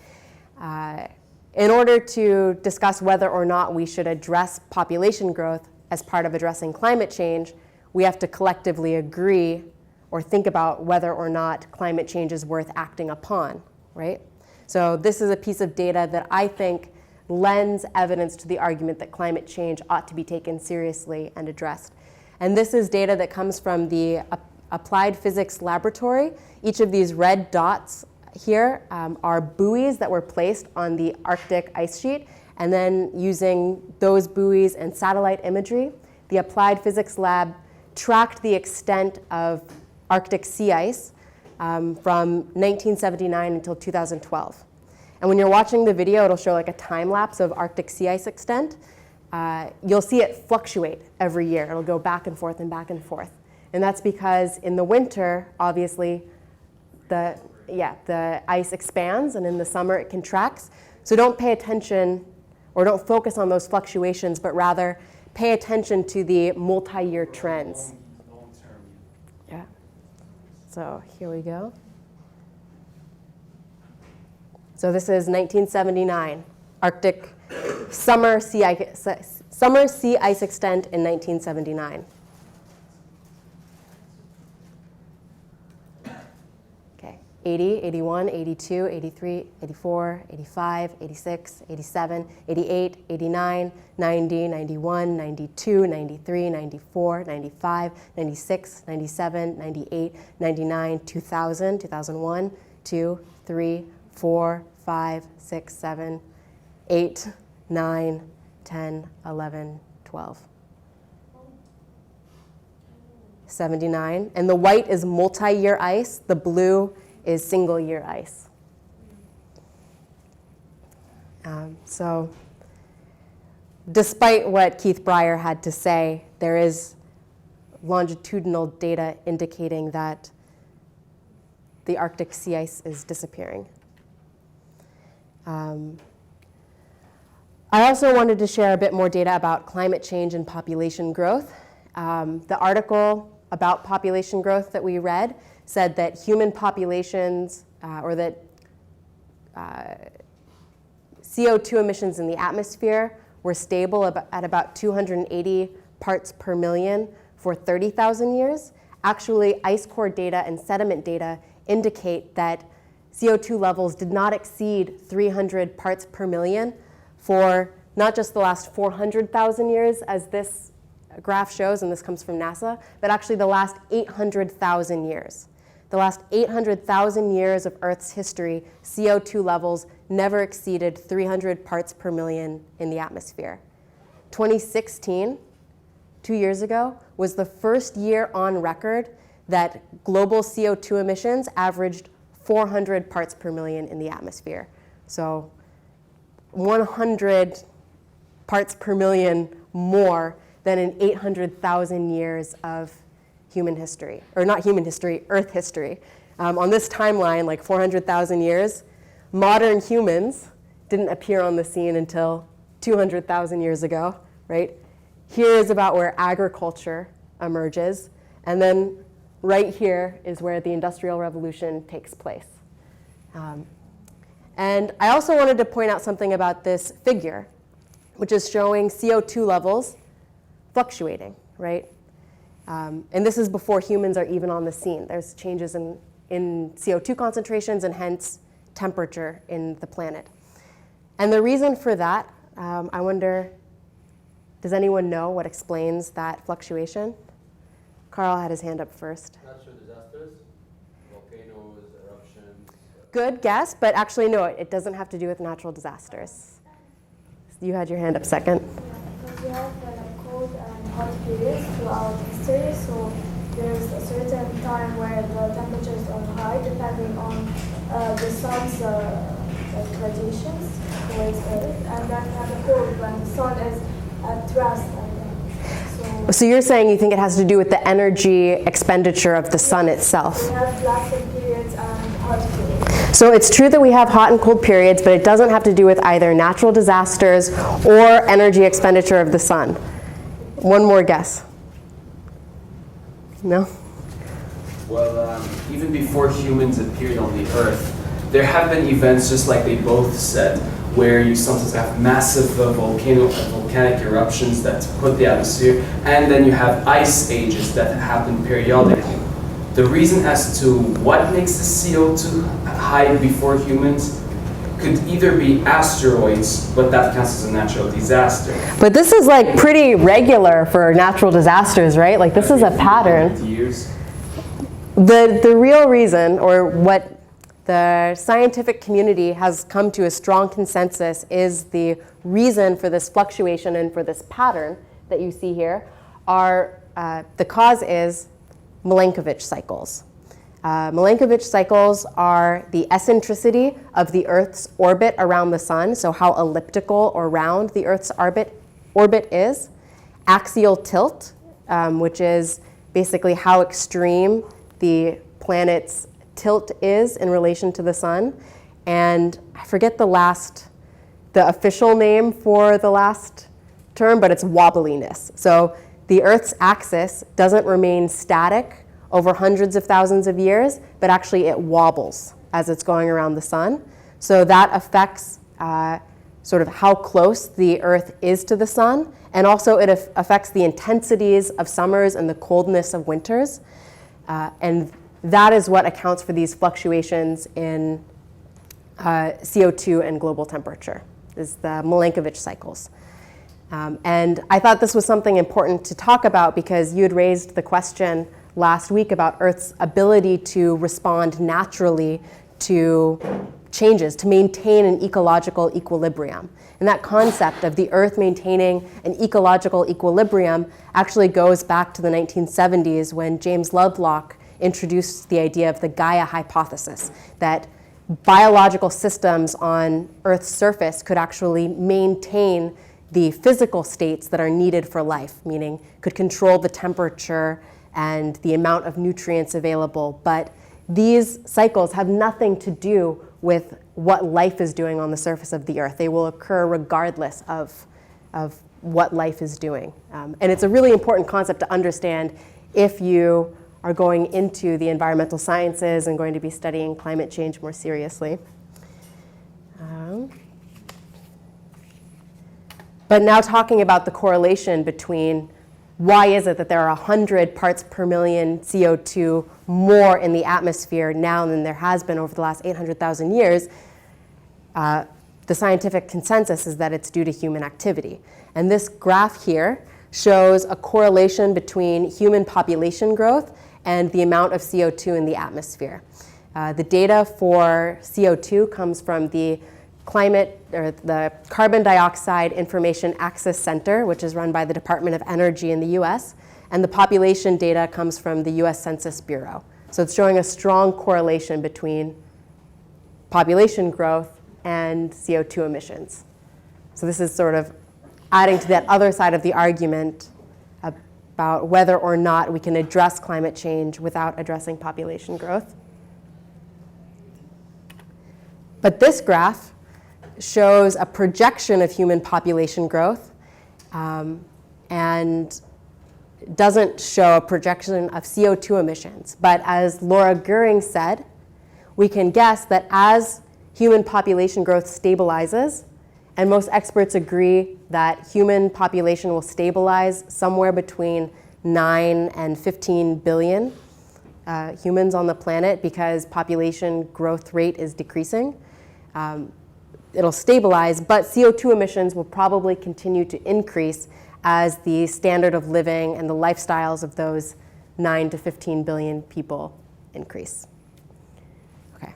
In order to discuss whether or not we should address population growth as part of addressing climate change, we have to collectively agree or think about whether or not climate change is worth acting upon, right? So this is a piece of data that I think lends evidence to the argument that climate change ought to be taken seriously and addressed. And this is data that comes from the Applied Physics Laboratory. Each of these red dots here are buoys that were placed on the Arctic ice sheet, and then using those buoys and satellite imagery, the Applied Physics Lab tracked the extent of Arctic sea ice from 1979 until 2012. And when you're watching the video, it'll show like a time lapse of Arctic sea ice extent. You'll see it fluctuate every year. It'll go back and forth and back and forth. And that's because in the winter, obviously, the ice expands, and in the summer it contracts. So don't pay attention or don't focus on those fluctuations, but rather pay attention to the multi-year trends. Yeah. So here we go. So this is 1979, Arctic summer sea ice extent in 1979. Okay, 80, 81, 82, 83, 84, 85, 86, 87, 88, 89, 90, 91, 92, 93, 94, 95, 96, 97, 98, 99, 2000, 2001, 2, 3, 4, 5, 6, 7, 8, 9, 10, 11, 12. 79. And the white is multi-year ice. The blue is single-year ice. So despite what Keith Breyer had to say, there is longitudinal data indicating that the Arctic sea ice is disappearing. I also wanted to share a bit more data about climate change and population growth. The article about population growth that we read said that human populations, or that CO2 emissions in the atmosphere were stable at about 280 parts per million for 30,000 years. Actually, ice core data and sediment data indicate that CO2 levels did not exceed 300 parts per million for not just the last 400,000 years, as this graph shows, and this comes from NASA, but actually the last 800,000 years. The last 800,000 years of Earth's history, CO2 levels never exceeded 300 parts per million in the atmosphere. 2016, 2 years ago, was the first year on record that global CO2 emissions averaged 400 parts per million in the atmosphere. So 100 parts per million more than in 800,000 years of human history, or not human history, Earth history. On this timeline, like 400,000 years, modern humans didn't appear on the scene until 200,000 years ago, right? Here is about where agriculture emerges, and then right here is where the Industrial Revolution takes place. And I also wanted to point out something about this figure, which is showing CO2 levels fluctuating, right? And this is before humans are even on the scene. There's changes in CO2 concentrations and hence temperature in the planet. And the reason for that, I wonder, does anyone know what explains that fluctuation? Carl had his hand up first. Natural disasters, volcanoes, eruptions. Good guess, but actually no, it doesn't have to do with natural disasters. You had your hand up second. Because we have cold and hot periods throughout history, so there's a certain time where the temperatures are high depending on the sun's radiations towards Earth, and then we have a cold when the sun is at rest. So you're saying you think it has to do with the energy expenditure of the sun itself? We have glacial periods and hot periods. So it's true that we have hot and cold periods, but it doesn't have to do with either natural disasters or energy expenditure of the sun. One more guess. No? Well, even before humans appeared on the Earth, there have been events, just like they both said, where you sometimes have massive volcanic eruptions that put the atmosphere, and then you have ice ages that happen periodically. The reason as to what makes the CO2 high before humans could either be asteroids, but that counts as a natural disaster. But this is like pretty regular for natural disasters, right? Like this is a pattern. Years. The real reason, or what the scientific community has come to a strong consensus is the reason for this fluctuation and for this pattern that you see here are, the cause is Milankovitch cycles. Milankovitch cycles are the eccentricity of the Earth's orbit around the sun, so how elliptical or round the Earth's orbit is. Axial tilt, which is basically how extreme the planet's tilt is in relation to the sun. And I forget the official name for the last term, but it's wobbliness. So the Earth's axis doesn't remain static over hundreds of thousands of years, but actually it wobbles as it's going around the sun. So that affects sort of how close the Earth is to the sun, and also it affects the intensities of summers and the coldness of winters. And that is what accounts for these fluctuations in CO2 and global temperature, is the Milankovitch cycles. And I thought this was something important to talk about because you had raised the question last week about Earth's ability to respond naturally to changes, to maintain an ecological equilibrium. And that concept of the Earth maintaining an ecological equilibrium actually goes back to the 1970s when James Lovelock introduced the idea of the Gaia hypothesis, that biological systems on Earth's surface could actually maintain the physical states that are needed for life, meaning could control the temperature and the amount of nutrients available. But these cycles have nothing to do with what life is doing on the surface of the Earth. They will occur regardless of what life is doing. And it's a really important concept to understand if you are going into the environmental sciences and going to be studying climate change more seriously. But now talking about the correlation between why is it that there are 100 parts per million CO2 more in the atmosphere now than there has been over the last 800,000 years, the scientific consensus is that it's due to human activity. And this graph here shows a correlation between human population growth and the amount of CO2 in the atmosphere. The data for CO2 comes from the Carbon Dioxide Information Access Center, which is run by the Department of Energy in the US, and the population data comes from the US Census Bureau. So it's showing a strong correlation between population growth and CO2 emissions. So this is sort of adding to that other side of the argument about whether or not we can address climate change without addressing population growth. But this graph shows a projection of human population growth and doesn't show a projection of CO2 emissions. But as Laura Goering said, we can guess that as human population growth stabilizes, and most experts agree that human population will stabilize somewhere between 9 and 15 billion humans on the planet because population growth rate is decreasing. It'll stabilize, but CO2 emissions will probably continue to increase as the standard of living and the lifestyles of those 9 to 15 billion people increase. Okay.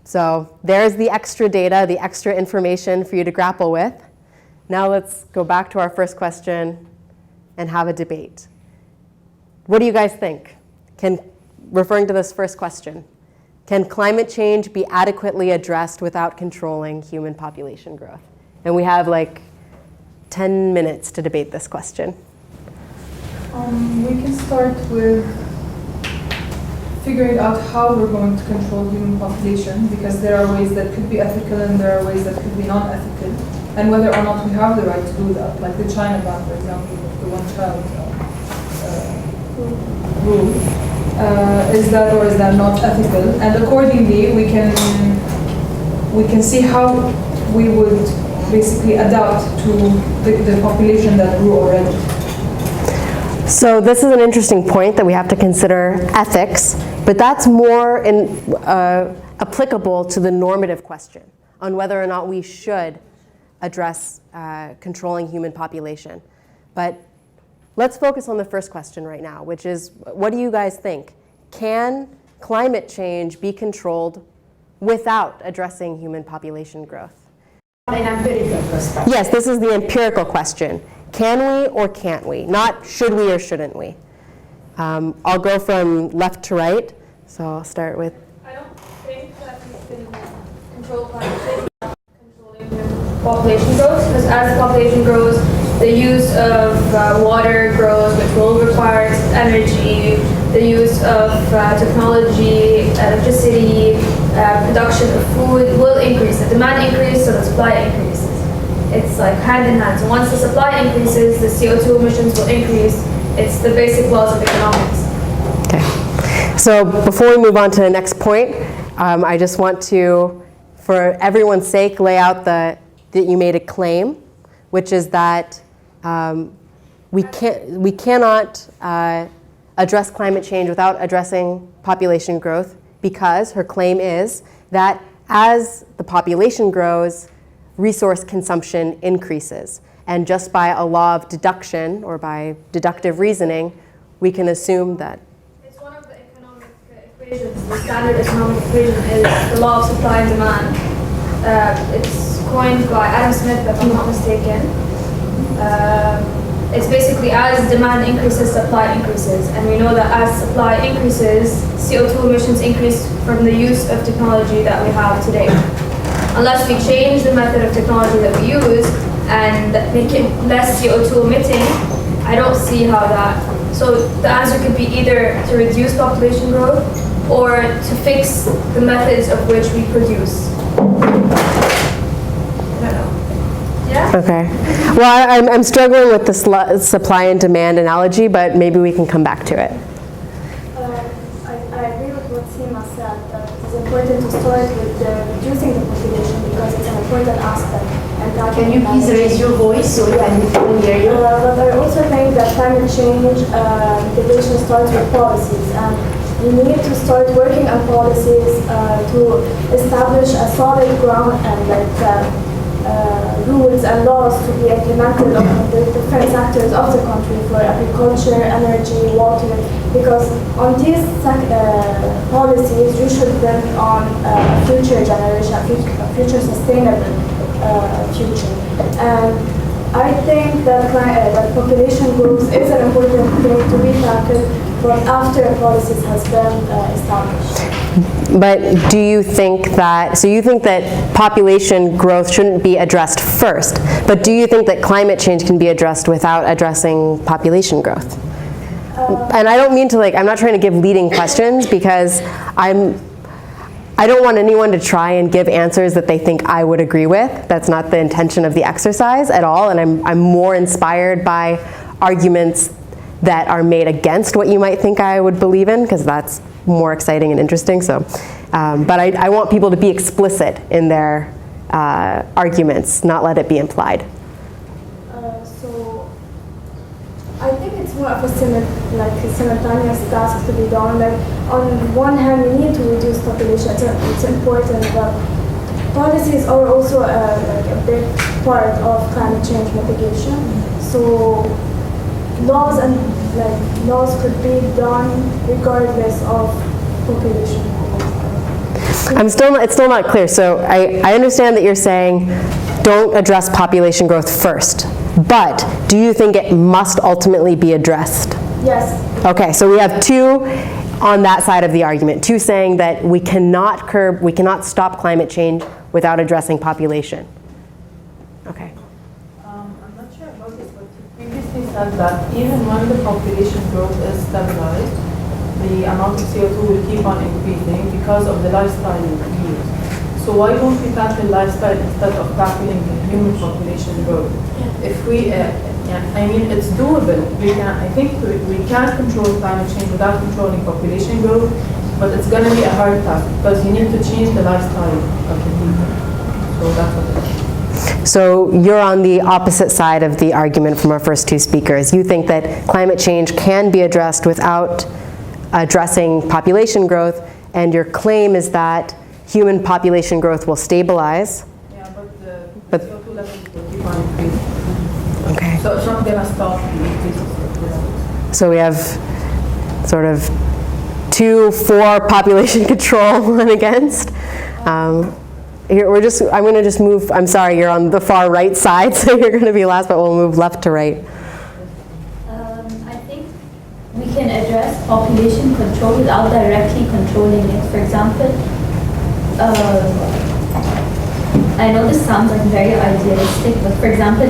So there's the extra data, the extra information for you to grapple with. Now let's go back to our first question and have a debate. What do you guys think? Referring to this first question, can climate change be adequately addressed without controlling human population growth? And we have like 10 minutes to debate this question. We can start with figuring out how we're going to control human population, because there are ways that could be ethical and there are ways that could be non-ethical, and whether or not we have the right to do that, like the China ban, for example, the one-child rule. Is that or is that not ethical? And accordingly, we can see how we would basically adapt to the population that grew already. So this is an interesting point that we have to consider ethics, but that's more applicable to the normative question on whether or not we should address controlling human population. But let's focus on the first question right now, which is, what do you guys think? Can climate change be controlled without addressing human population growth? An empirical perspective. Yes, this is the empirical question. Can we or can't we? Not should we or shouldn't we? I'll go from left to right. So I'll start with. I don't think that we can control climate change without controlling population growth, because as the population grows, the use of water grows, which will require energy. The use of technology, electricity, production of food will increase. The demand increases, so the supply increases. It's like hand in hand. So once the supply increases, the CO2 emissions will increase. It's the basic laws of economics. Okay. So before we move on to the next point, I just want to, for everyone's sake, lay out that you made a claim, which is that we cannot address climate change without addressing population growth, because her claim is that as the population grows, resource consumption increases. And just by a law of deduction, or by deductive reasoning, we can assume that. It's one of the economic equations. The standard economic equation is the law of supply and demand. It's coined by Adam Smith, if I'm not mistaken. It's basically as demand increases, supply increases. And we know that as supply increases, CO2 emissions increase from the use of technology that we have today. Unless we change the method of technology that we use and make it less CO2 emitting, I don't see how that. So the answer could be either to reduce population growth or to fix the methods of which we produce. Yeah? Okay. Well, I'm struggling with the supply and demand analogy, but maybe we can come back to it. I agree with what Seema said, that it's important to start with reducing the population because it's an important aspect. And can you please raise your voice so we can hear you? But I also think that climate change mitigation starts with policies, and we need to start working on policies to establish a solid ground and rules and laws to be implemented on the different sectors of the country for agriculture, energy, water, because on these policies you should build on a future generation, a future sustainable future. And I think that population growth is an important thing to be tackled, but after policies has been established. But do you think that, so you think that population growth shouldn't be addressed first, but do you think that climate change can be addressed without addressing population growth? And I don't mean to I'm not trying to give leading questions, because I don't want anyone to try and give answers that they think I would agree with. That's not the intention of the exercise at all, and I'm more inspired by arguments that are made against what you might think I would believe in, because that's more exciting and interesting. So, but I want people to be explicit in their arguments, not let it be implied. So I think it's more of a simultaneous task to be done. Like on one hand, we need to reduce population. It's important, but policies are also like a big part of climate change mitigation. So laws could be done regardless of population. It's still not clear. So I understand that you're saying don't address population growth first, but do you think it must ultimately be addressed? Yes. Okay, so we have two on that side of the argument, two saying that we cannot stop climate change without addressing population. Okay. I'm not sure about this, but you previously said that even when the population growth is stabilized, the amount of CO2 will keep on increasing because of the lifestyle needs. So why don't we tackle lifestyle instead of tackling the human population growth? If we, I mean, it's doable. I think we can control climate change without controlling population growth, but it's going to be a hard task because you need to change the lifestyle of the people. So that's what it is. So you're on the opposite side of the argument from our first two speakers. You think that climate change can be addressed without addressing population growth, and your claim is that human population growth will stabilize. Yeah, but the CO2 levels will keep on increasing. Okay. So it's not going to stop the increases. So we have sort of 2 for population control, 1 against. Here I'm going to just move. I'm sorry, you're on the far right side, so you're going to be last, but we'll move left to right. I think we can address population control without directly controlling it. For example, I know this sounds like very idealistic, but for example,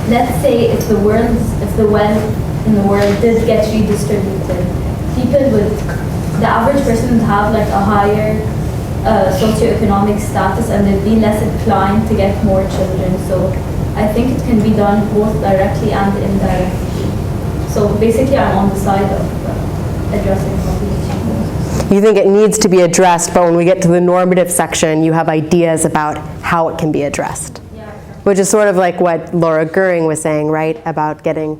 let's say if the wealth in the world did get redistributed, the average person would have like a higher socioeconomic status and they'd be less inclined to get more children. So I think it can be done both directly and indirectly. So basically I'm on the side of addressing population growth. You think it needs to be addressed, but when we get to the normative section, you have ideas about how it can be addressed. Yeah. Which is sort of like what Laura Goering was saying, right, about getting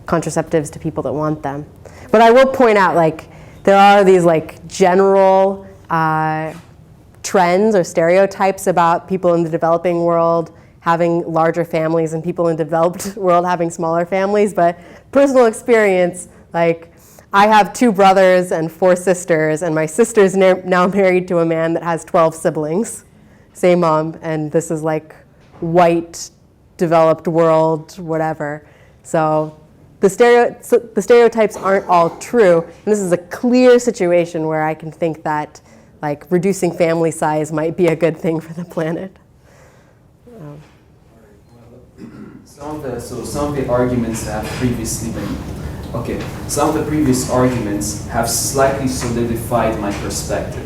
contraceptives to people that want them. But I will point out, like, there are these like general trends or stereotypes about people in the developing world having larger families and people in the developed world having smaller families. But personal experience, like, I have 2 brothers and 4 sisters, and my sister's now married to a man that has 12 siblings, same mom, and this is like white, developed world, whatever. So the stereotypes aren't all true, and this is a clear situation where I can think that like reducing family size might be a good thing for the planet. Some of the arguments have previously been, okay, some of the previous arguments have slightly solidified my perspective.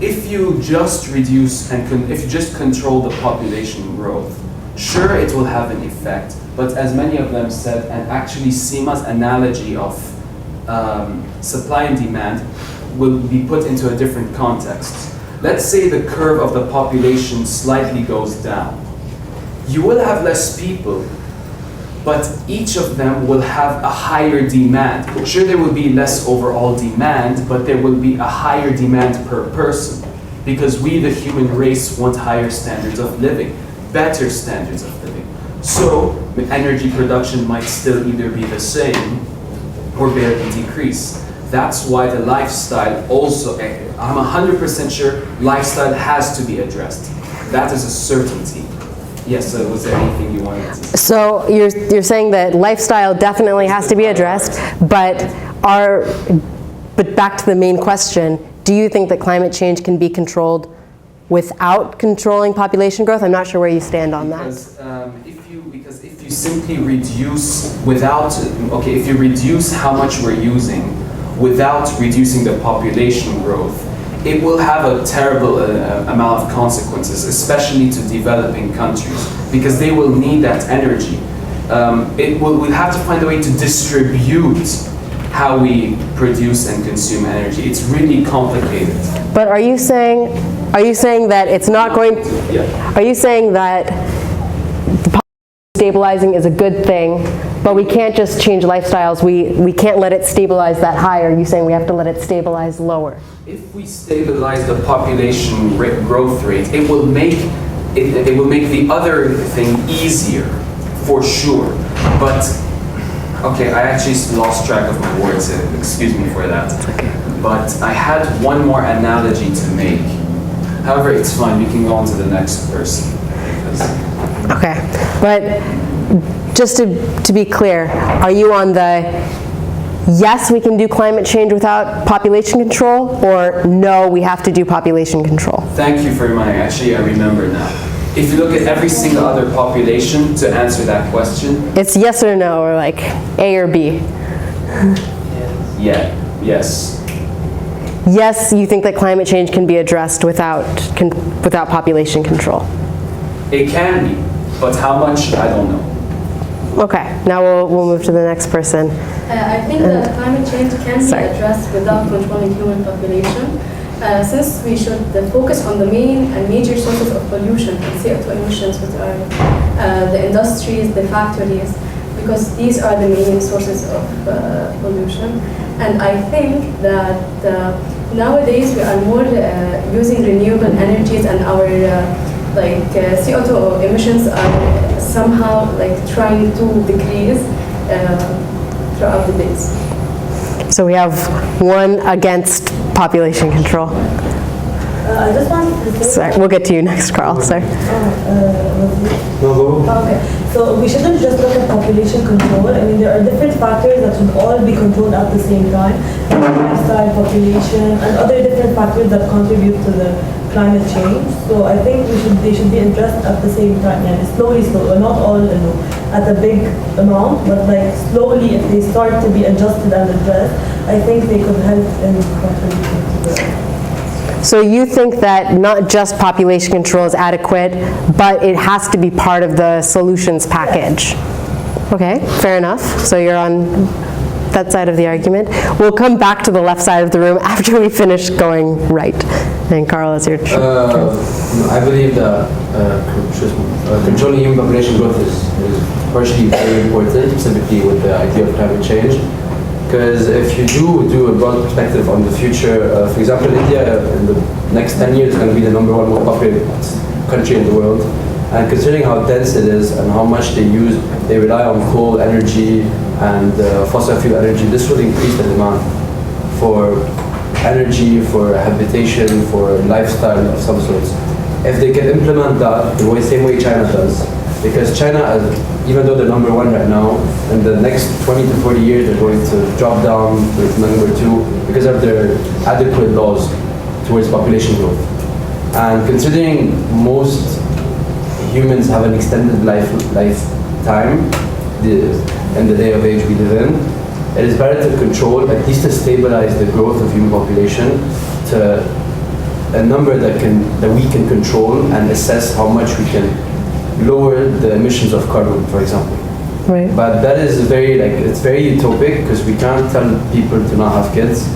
If you just reduce and if you just control the population growth, sure it will have an effect, but as many of them said, and actually SEMA's analogy of supply and demand will be put into a different context. Let's say the curve of the population slightly goes down. You will have less people, but each of them will have a higher demand. Sure, there will be less overall demand, but there will be a higher demand per person, because we, the human race, want higher standards of living, better standards of living. So energy production might still either be the same or barely decrease. That's why the lifestyle also, I'm 100% sure lifestyle has to be addressed. That is a certainty. Yes, so was there anything you wanted to say? So you're saying that lifestyle definitely has to be addressed, but back to the main question, do you think that climate change can be controlled without controlling population growth? I'm not sure where you stand on that. Because if you simply reduce if you reduce how much we're using without reducing the population growth, it will have a terrible amount of consequences, especially to developing countries, because they will need that energy. We'll have to find a way to distribute how we produce and consume energy. It's really complicated. But are you saying that it's not going, are you saying that the population stabilizing is a good thing, but we can't just change lifestyles, we can't let it stabilize that high? Are you saying we have to let it stabilize lower? If we stabilize the population growth rate, it will make the other thing easier, for sure. But okay, I actually lost track of my words. Excuse me for that. Okay. But I had one more analogy to make. However, it's fine. We can go on to the next person. Okay, but just to be clear, are you on the yes, we can do climate change without population control, or no, we have to do population control? Thank you for reminding me. Actually, I remember now. If you look at every single other population to answer that question, it's yes or no, or like A or B. Yeah, yes. Yes, you think that climate change can be addressed without population control? It can be, but how much, I don't know. Okay, now we'll move to the next person. I think that climate change can be addressed without controlling human population, since we should focus on the main and major sources of pollution and CO2 emissions, which are the industries, the factories, because these are the main sources of pollution. And I think that nowadays we are more using renewable energies, and our CO2 emissions are somehow trying to decrease throughout the days. So we have one against population control. I just wanted to say. Sorry, we'll get to you next, Carl. Sorry. Okay, so we shouldn't just look at population control. I mean, there are different factors that should all be controlled at the same time. Lifestyle, population, and other different factors that contribute to the climate change. So I think they should be addressed at the same time. And slowly, not all at a big amount, but slowly, if they start to be adjusted and addressed, I think they could help in contributing to the. So you think that not just population control is adequate, but it has to be part of the solutions package? Okay, fair enough. So you're on that side of the argument. We'll come back to the left side of the room after we finish going right. And Carl, is your I believe that controlling human population growth is partially very important, specifically with the idea of climate change. Because if you do a broad perspective on the future, for example, India in the next 10 years is going to be the #1 most populated country in the world. And considering how dense it is and how much they rely on coal energy and fossil fuel energy, this will increase the demand for energy, for habitation, for lifestyle of some sorts. If they can implement that the same way China does, because China, even though they're #1 right now, in the next 20 to 40 years they're going to drop down to #2 because of their adequate laws towards population growth. And considering most humans have an extended lifetime in the day of age we live in, it is better to control, at least to stabilize the growth of human population to a number that we can control and assess how much we can lower the emissions of carbon, for example. Right. But that is it's very utopic because we can't tell people to not have kids.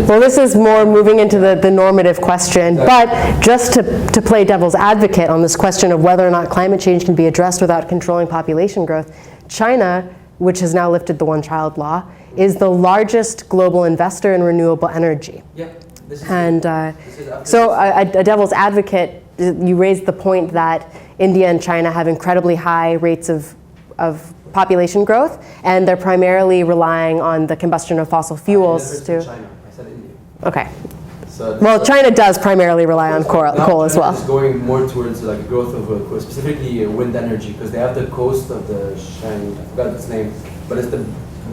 Well, this is more moving into the normative question, but just to play devil's advocate on this question of whether or not climate change can be addressed without controlling population growth, China, which has now lifted the one-child law, is the largest global investor in renewable energy. Yeah, and so a devil's advocate, you raised the point that India and China have incredibly high rates of population growth, and they're primarily relying on the combustion of fossil fuels to. China. I said India. Okay. So well, China does primarily rely on coal as well. It's going more towards growth of specifically wind energy because they have the coast of the Shan, I forgot its name, but it's the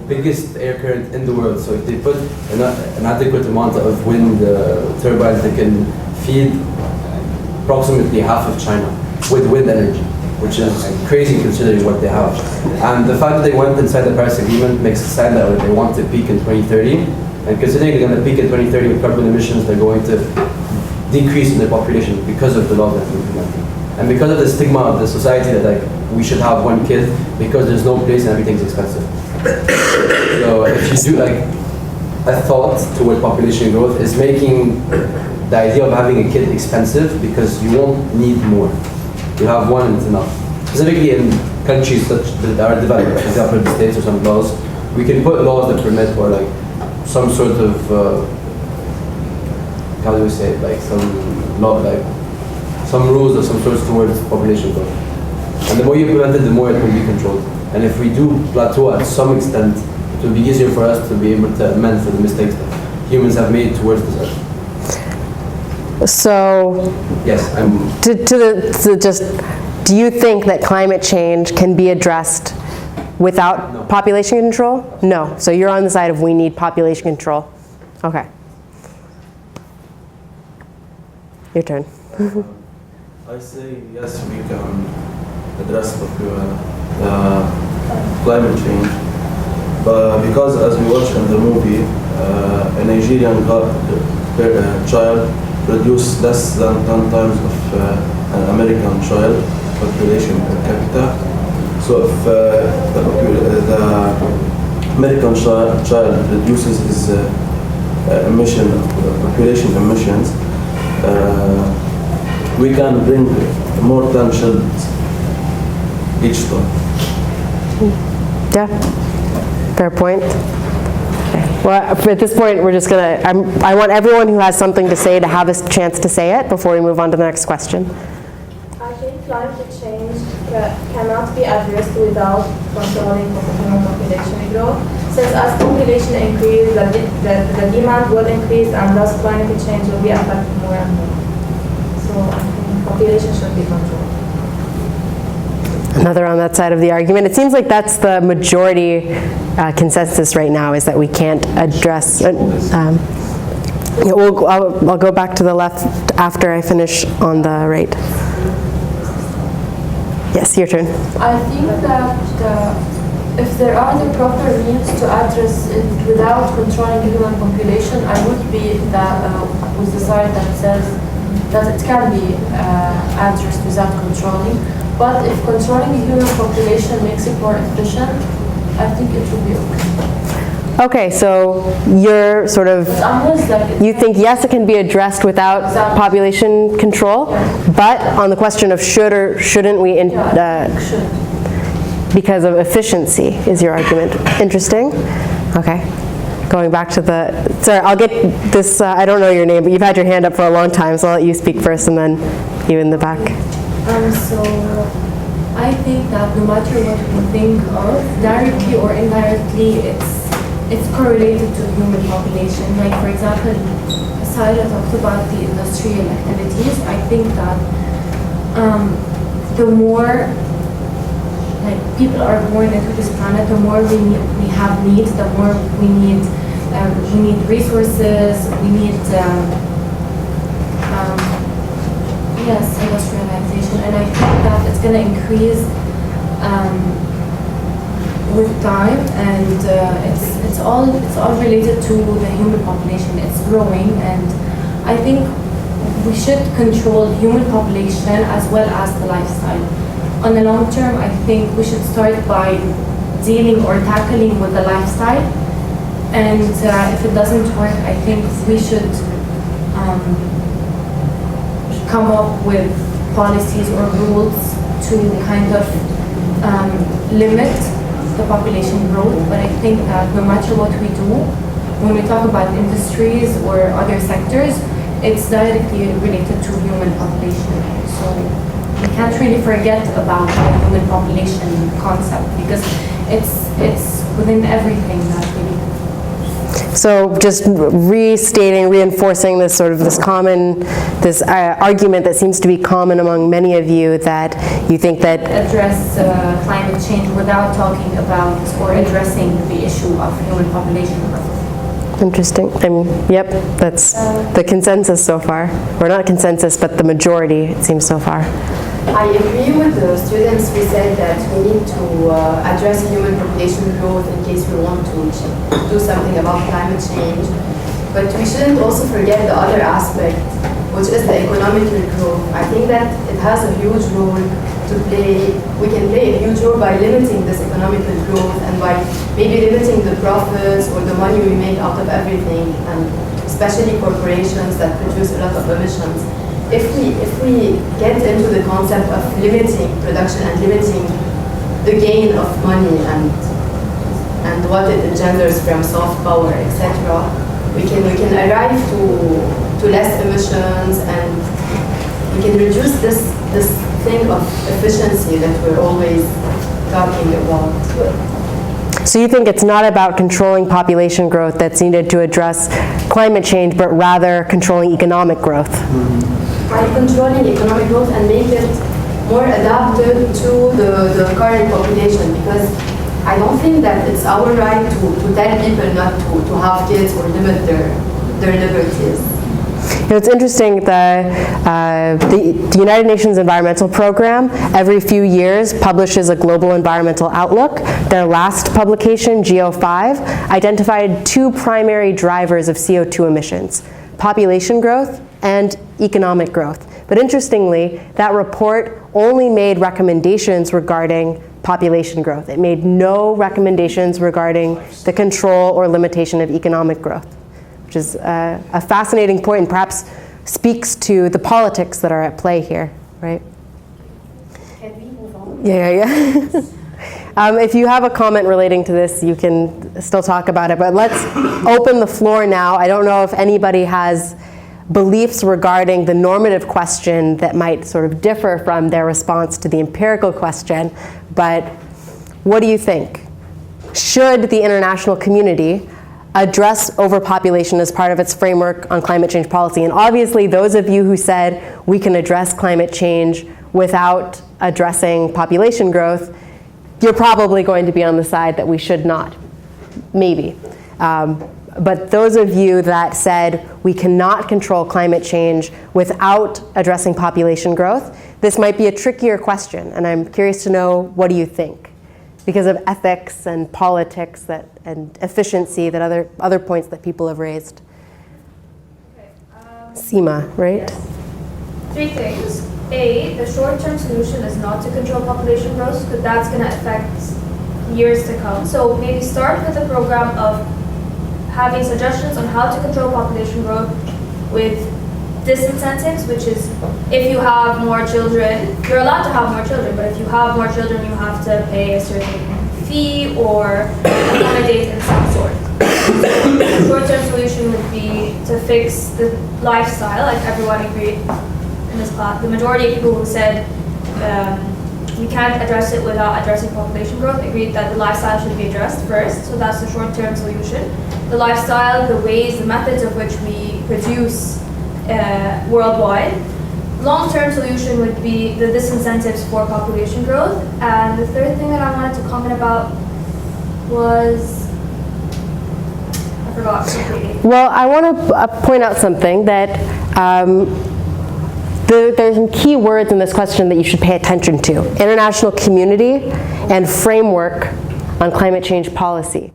biggest air current in the world. So if they put an adequate amount of wind turbines, they can feed approximately half of China with wind energy, which is crazy considering what they have. And the fact that they went inside the Paris Agreement makes it sound that they want to peak in 2030. And considering they're going to peak in 2030 with carbon emissions, they're going to decrease in their population because of the law that they're implementing. And because of the stigma of the society that we should have one kid because there's no place and everything's expensive. So if you do like a thought toward population growth is making the idea of having a kid expensive because you won't need more. You have one and it's enough. Specifically in countries such that are developed, for example, the States or some laws, we can put laws that permit or like some sort of how do we say it, like some law, like some rules or some sorts towards population growth. And the more you implement it, the more it will be controlled. And if we do plateau at some extent, it will be easier for us to be able to amend for the mistakes that humans have made towards this earth. So, yes, do you think that climate change can be addressed without population control? No. So you're on the side of we need population control. Okay. Your turn. I say yes, we can address climate change, but because as we watch in the movie, a Nigerian child produces less than 10 times of an American child population per capita. So if the American child reduces his population emissions, we can bring more than children each time. Yeah, fair point. Well, at this point, we're just gonna, I want everyone who has something to say to have a chance to say it before we move on to the next question. I think climate change cannot be addressed without controlling human population growth. Since as population increases, the demand will increase and thus climate change will be affected more and more. So I think population should be controlled. Another on that side of the argument. It seems like that's the majority consensus right now, is that we can't address. Yeah, I'll go back to the left after I finish on the right. Yes, your turn. I think that if there are the proper means to address it without controlling the human population, I would be with the side that says that it can be addressed without controlling. But if controlling the human population makes it more efficient, I think it will be okay. Okay, so you're sort of, you think yes, it can be addressed without population control, but on the question of should or shouldn't we, because of efficiency is your argument. Interesting. Okay. Going back to the, sorry, I'll get this, I don't know your name, but you've had your hand up for a long time, so I'll let you speak first and then you in the back. So I think that no matter what we think of, directly or indirectly, it's correlated to human population. Like for example, Sarah talked about the industrial activities. I think that the more people are born into this planet, the more we have needs, the more we need resources, we need yes, industrialization, and I think that it's going to increase with time, and it's all related to the human population. It's growing, and I think we should control human population as well as the lifestyle. On the long term, I think we should start by dealing or tackling with the lifestyle, and if it doesn't work, I think we should come up with policies or rules to kind of limit the population growth. But I think that no matter what we do, when we talk about industries or other sectors, it's directly related to human population. So we can't really forget about the human population concept because it's within everything that we do. So just reinforcing this sort of this argument that seems to be common among many of you, that you think that address climate change without talking about or addressing the issue of human population growth. Interesting. I mean, yep, that's the consensus so far. Or not consensus, but the majority, it seems so far. I agree with the students. We said that we need to address human population growth in case we want to do something about climate change. But we shouldn't also forget the other aspect, which is the economic growth. I think that it has a huge role we can play a huge role by limiting this economical growth and by maybe limiting the profits or the money we make out of everything, and especially corporations that produce a lot of emissions. If we get into the concept of limiting production and limiting the gain of money and what it engenders from soft power, etc., we can arrive to less emissions, and we can reduce this thing of efficiency that we're always talking about. So you think it's not about controlling population growth that's needed to address climate change, but rather controlling economic growth? By controlling economic growth and make it more adapted to the current population, because I don't think that it's our right to tell people not to have kids or limit their liberties. You know, it's interesting, the United Nations Environmental Program every few years publishes a global environmental outlook. Their last publication, GEO5, identified two primary drivers of CO2 emissions: population growth and economic growth. But interestingly, that report only made recommendations regarding population growth. It made no recommendations regarding the control or limitation of economic growth, which is a fascinating point and perhaps speaks to the politics that are at play here, right? Can we move on? Yeah. If you have a comment relating to this, you can still talk about it, but let's open the floor now. I don't know if anybody has beliefs regarding the normative question that might sort of differ from their response to the empirical question, but what do you think? Should the international community address overpopulation as part of its framework on climate change policy? And obviously, those of you who said we can address climate change without addressing population growth, you're probably going to be on the side that we should not, maybe. But those of you that said we cannot control climate change without addressing population growth, this might be a trickier question, and I'm curious to know, what do you think? Because of ethics and politics and efficiency, that other points that people have raised. Okay, Seema, right? Yes. 3 things. A, the short-term solution is not to control population growth, because that's going to affect years to come. So maybe start with a program of having suggestions on how to control population growth with disincentives, which is if you have more children, you're allowed to have more children, but if you have more children, you have to pay a certain fee or accommodate in some sort. The short-term solution would be to fix the lifestyle, like everyone agreed in this class. The majority of people who said we can't address it without addressing population growth agreed that the lifestyle should be addressed first, so that's the short-term solution. The lifestyle, the ways, the methods of which we produce worldwide. Long-term solution would be the disincentives for population growth. And the third thing that I wanted to comment about was, I forgot completely. Well, I want to point out something that there's some key words in this question that you should pay attention to: international community and framework on climate change policy.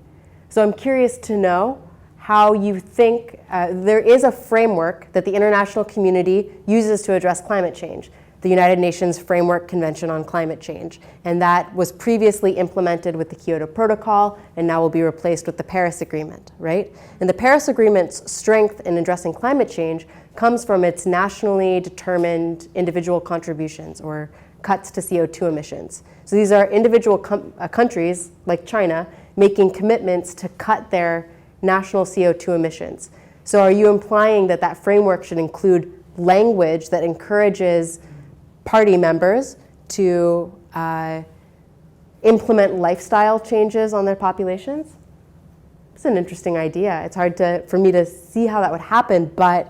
So I'm curious to know how you think there is a framework that the international community uses to address climate change, the United Nations Framework Convention on Climate Change. And that was previously implemented with the Kyoto Protocol and now will be replaced with the Paris Agreement, right? And the Paris Agreement's strength in addressing climate change comes from its nationally determined individual contributions, or cuts to CO2 emissions. So these are individual countries, like China, making commitments to cut their national CO2 emissions. So are you implying that that framework should include language that encourages party members to implement lifestyle changes on their populations? It's an interesting idea. It's hard for me to see how that would happen, but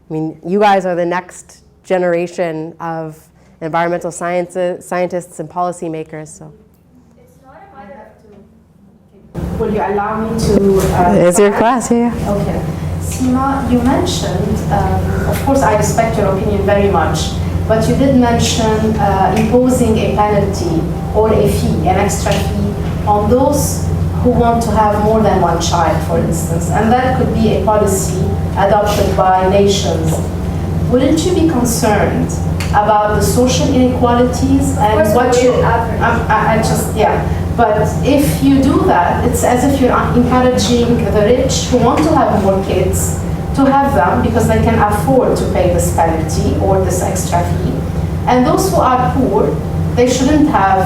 I mean, you guys are the next generation of environmental scientists and policymakers, so. Will you allow me to? It's your class, yeah. Okay. Seema, you mentioned, of course I respect your opinion very much, but you did mention imposing a penalty or a fee, an extra fee, on those who want to have more than one child, for instance, and that could be a policy adopted by nations. Wouldn't you be concerned about the social inequalities and course, what we you. did average. I just But if you do that, it's as if you're encouraging the rich who want to have more kids to have them because they can afford to pay this penalty or this extra fee. And those who are poor, they shouldn't have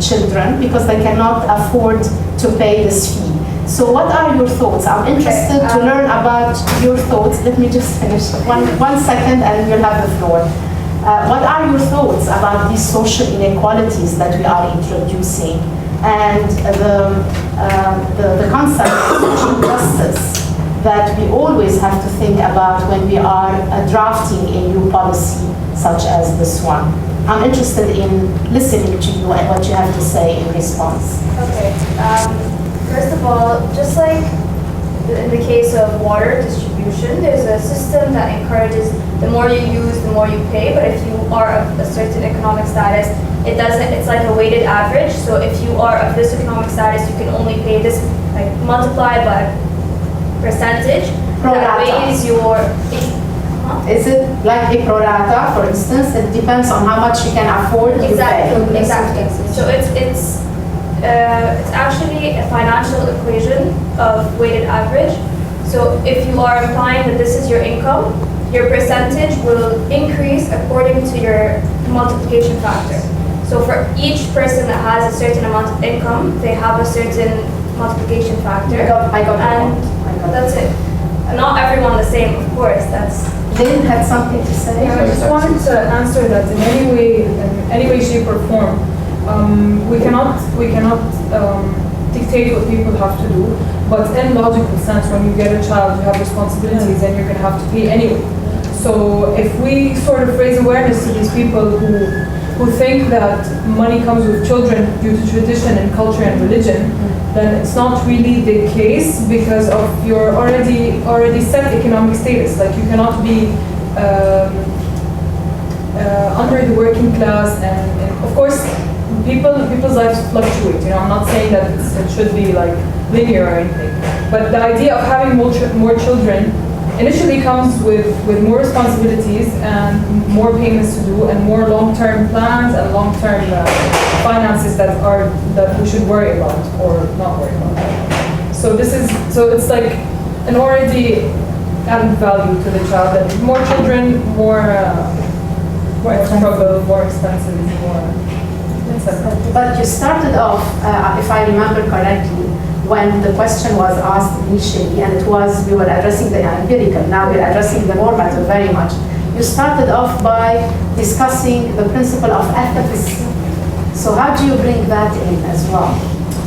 children because they cannot afford to pay this fee. So what are your thoughts? I'm interested to learn about your thoughts. Let me just finish one second and you'll have the floor. What are your thoughts about these social inequalities that we are introducing and the concept of social justice that we always have to think about when we are drafting a new policy such as this one? I'm interested in listening to you and what you have to say in response. Okay. First of all, just like in the case of water distribution, there's a system that encourages the more you use, the more you pay. But if you are of a certain economic status, it doesn't. It's like a weighted average. So if you are of this economic status, you can only pay this, like multiplied by percentage. That weighs your. Is it like a pro rata, for instance? It depends on how much you can afford. Exactly. Exactly. So it's actually a financial equation of weighted average. So if you are implying that this is your income, your percentage will increase according to your multiplication factor. So for each person that has a certain amount of income, they have a certain multiplication factor. I got and that's it. Not everyone the same, of course. Lynn had something to say. Yeah, I just wanted to answer that in any way, shape, or form. We cannot dictate what people have to do, but in logical sense, when you get a child, you have responsibilities and you're going to have to pay anyway. So if we sort of raise awareness to these people who think that money comes with children due to tradition and culture and religion, then it's not really the case because of your already set economic status. Like you cannot be under the working class, and of course people's lives fluctuate. You know, I'm not saying that it should be like linear or anything, but the idea of having more children initially comes with more responsibilities and more payments to do and more long-term plans and long-term finances that we should worry about or not worry about. So it's like an already added value to the child that more children, more struggle, more expenses, more. But you started off, if I remember correctly, when the question was asked initially, and we were addressing the empirical, now we're addressing the normative very much. You started off by discussing the principle of ethics. So how do you bring that in as well?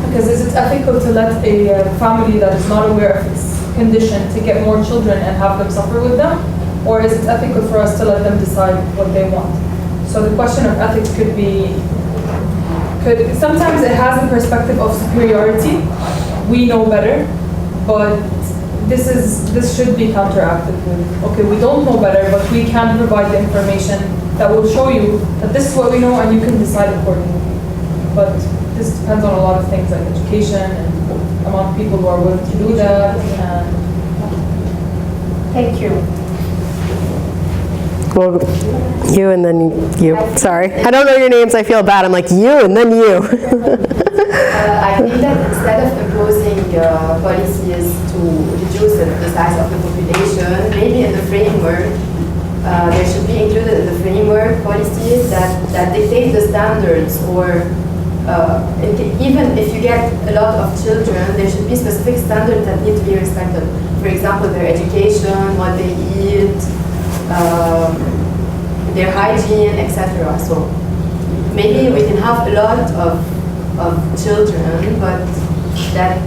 Because is it ethical to let a family that is not aware of its condition to get more children and have them suffer with them? Or is it ethical for us to let them decide what they want? So the question of ethics sometimes it has a perspective of superiority. We know better, but this should be counteracted with, okay, we don't know better, but we can provide the information that will show you that this is what we know and you can decide accordingly. But this depends on a lot of things like education and amount of people who are willing to do that. And thank you. Well, you and then you. Sorry. I don't know your names. I feel bad. I'm like, you and then you. I think that instead of imposing policies to reduce the size of the population, maybe in the framework, there should be included in the framework policies that dictate the standards, or even if you get a lot of children, there should be specific standards that need to be respected. For example, their education, what they eat, their hygiene, etc. So maybe we can have a lot of children, but that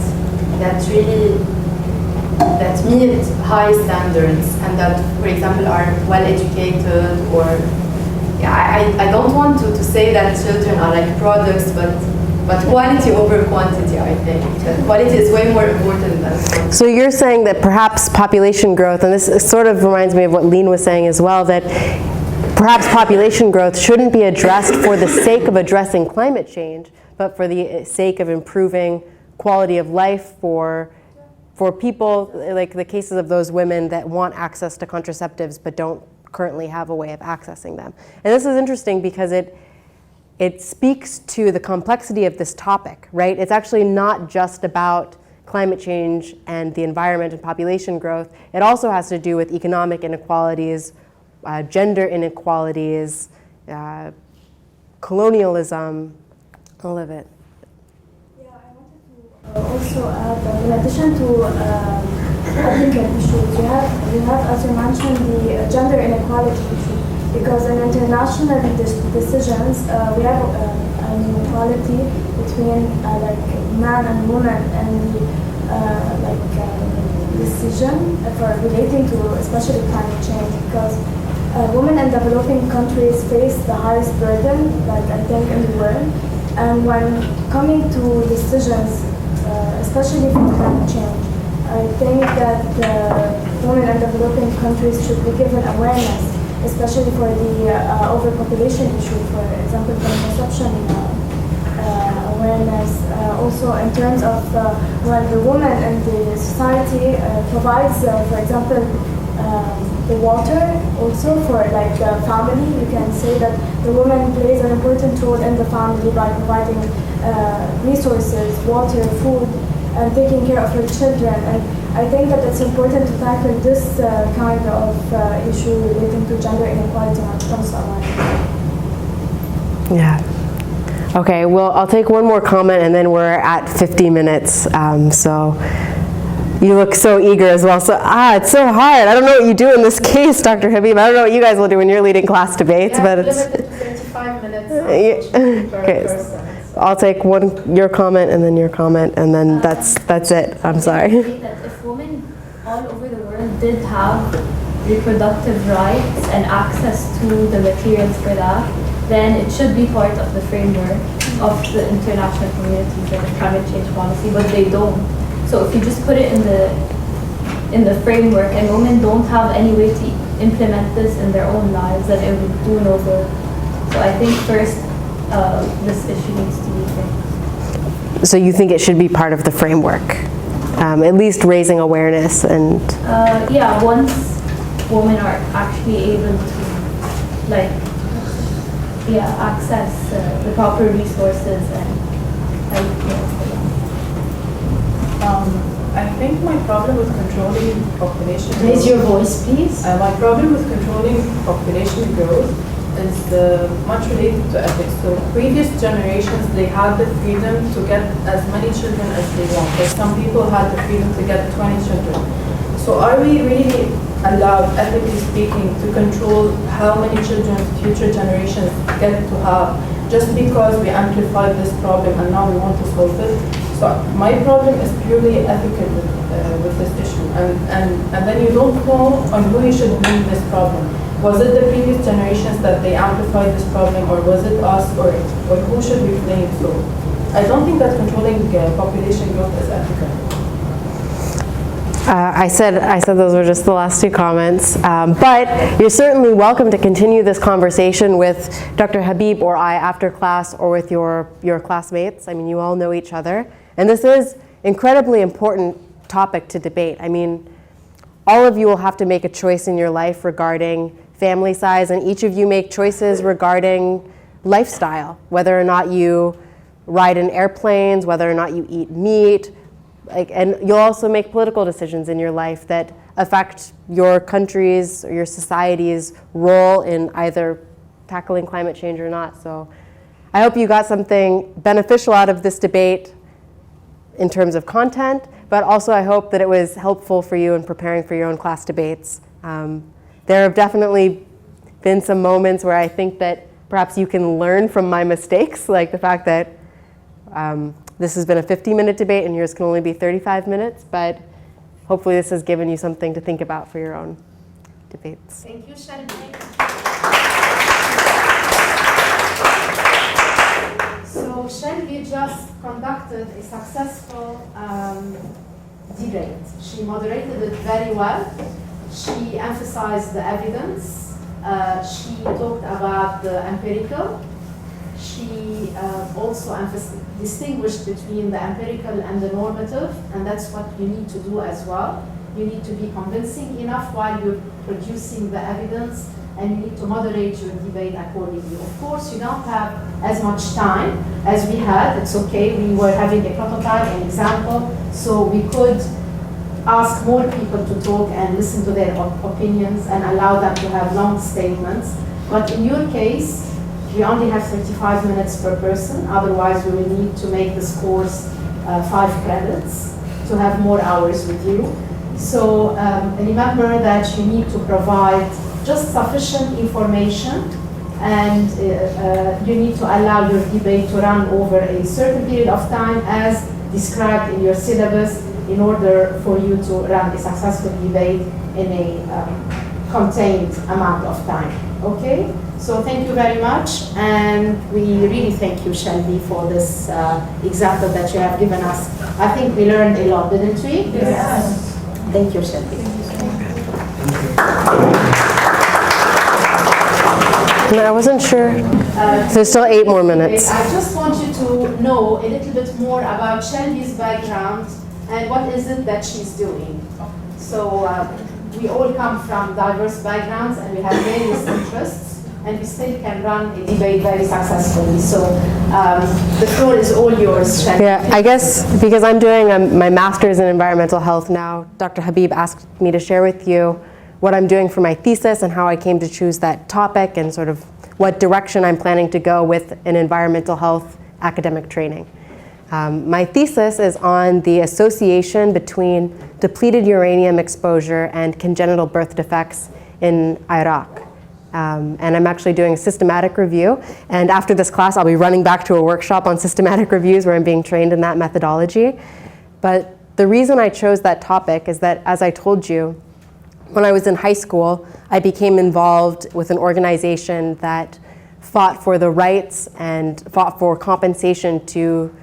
meet high standards and that, for example, are well educated, or I don't want to say that children are like products, but quality over quantity, I think. That quality is way more important than quantity. So you're saying that perhaps population growth, and this sort of reminds me of what Lean was saying as well, that perhaps population growth shouldn't be addressed for the sake of addressing climate change, but for the sake of improving quality of life for people, like the cases of those women that want access to contraceptives but don't currently have a way of accessing them. And this is interesting because it speaks to the complexity of this topic, right? It's actually not just about climate change and the environment and population growth. It also has to do with economic inequalities, gender inequalities, colonialism, all of it. Also add that in addition to ethical issues, you have, as you mentioned, the gender inequality issue. Because in international decisions, we have an inequality between like man and woman, and the decision for relating to especially climate change. Because women in developing countries face the highest burden, like I think in the world, and when coming to decisions, especially for climate change, I think that women in developing countries should be given awareness, especially for the overpopulation issue, for example, contraception awareness. Also in terms of when the woman in the society provides, for example, the water also for like the family. You can say that the woman plays an important role in the family by providing resources, water, food, and taking care of her children. And I think that it's important to tackle this kind of issue relating to gender inequality when it comes to awareness. Yeah. Okay, well, I'll take one more comment and then we're at 50 minutes. So you look so eager as well. So, it's so hard. I don't know what you do in this case, Dr. Habib. I don't know what you guys will do when you're leading class debates, but it's... limited to 35 minutes per Okay. person. I'll take your comment and then your comment, and then that's it. I'm sorry. That if women all over the world did have reproductive rights and access to the materials for that, then it should be part of the framework of the international communities and the climate change policy, but they don't. So if you just put it in the framework and women don't have any way to implement this in their own lives, then it would do no good. So I think first, this issue needs to be fixed. So you think it should be part of the framework, at least raising awareness and... Yeah, once women are actually able to, like, access the proper resources and I think my problem with controlling population growth... Raise your voice, please. My problem with controlling population growth is much related to ethics. So previous generations, they had the freedom to get as many children as they want. Like some people had the freedom to get 20 children. So are we really allowed, ethically speaking, to control how many children future generations get to have just because we amplified this problem and now we want to solve it? So my problem is purely ethical with this issue. And then you don't know on who you should blame this problem. Was it the previous generations that they amplified this problem, or was it us, or who should we blame? So I don't think that controlling population growth is ethical. I said those were just the last two comments, but you're certainly welcome to continue this conversation with Dr. Habib or I after class, or with your classmates. I mean, you all know each other, and this is incredibly important topic to debate. I mean, all of you will have to make a choice in your life regarding family size, and each of you make choices regarding lifestyle, whether or not you ride in airplanes, whether or not you eat meat, and you'll also make political decisions in your life that affect your country's or your society's role in either tackling climate change or not. So I hope you got something beneficial out of this debate in terms of content, but also I hope that it was helpful for you in preparing for your own class debates. There have definitely been some moments where I think that perhaps you can learn from my mistakes, like the fact that this has been a 50-minute debate and yours can only be 35 minutes, but hopefully this has given you something to think about for your own debates. Thank you, Shelby. So Shelby just conducted a successful debate. She moderated it very well. She emphasized the evidence. She talked about the empirical. She also distinguished between the empirical and the normative, and that's what you need to do as well. You need to be convincing enough while you're producing the evidence and you need to moderate your debate accordingly. Of course, you don't have as much time as we had. It's okay. We were having a prototype, an example, so we could ask more people to talk and listen to their opinions and allow them to have long statements. But in your case, we only have 35 minutes per person. Otherwise, we will need to make this course 5 credits to have more hours with you. So remember that you need to provide just sufficient information, and you need to allow your debate to run over a certain period of time as described in your syllabus in order for you to run a successful debate in a contained amount of time. Okay? So thank you very much, and we really thank you, Shelby, for this example that you have given us. I think we learned a lot, didn't we? Yes. Thank you, Shelby. I wasn't sure. There's still 8 more minutes. I just want you to know a little bit more about Shelby's background and what is it that she's doing. So we all come from diverse backgrounds and we have various interests, and we still can run a debate very successfully. So the floor is all yours, Shelby. Yeah, I guess because I'm doing my master's in environmental health now, Dr. Habib asked me to share with you what I'm doing for my thesis and how I came to choose that topic and sort of what direction I'm planning to go with an environmental health academic training. My thesis is on the association between depleted uranium exposure and congenital birth defects in Iraq. And I'm actually doing a systematic review. And after this class, I'll be running back to a workshop on systematic reviews where I'm being trained in that methodology. But the reason I chose that topic is that, as I told you, when I was in high school, I became involved with an organization that fought for the rights and fought for compensation to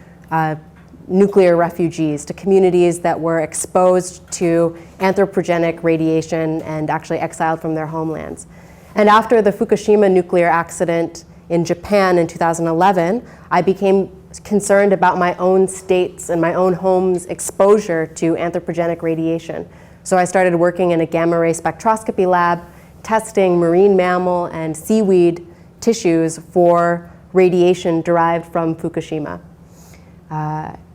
nuclear refugees, to communities that were exposed to anthropogenic radiation and actually exiled from their homelands. And after the Fukushima nuclear accident in Japan in 2011, I became concerned about my own state's and my own home's exposure to anthropogenic radiation. So I started working in a gamma ray spectroscopy lab, testing marine mammal and seaweed tissues for radiation derived from Fukushima.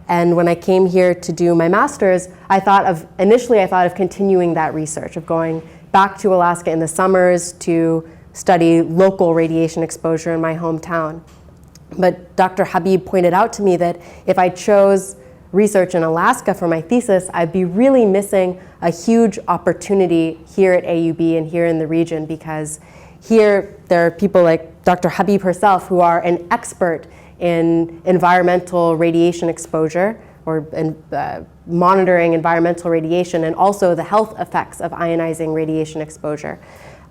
And when I came here to do my master's, initially I thought of continuing that research, of going back to Alaska in the summers to study local radiation exposure in my hometown. But Dr. Habib pointed out to me that if I chose research in Alaska for my thesis, I'd be really missing a huge opportunity here at AUB and here in the region, because here there are people like Dr. Habib herself who are an expert in environmental radiation exposure or monitoring environmental radiation and also the health effects of ionizing radiation exposure.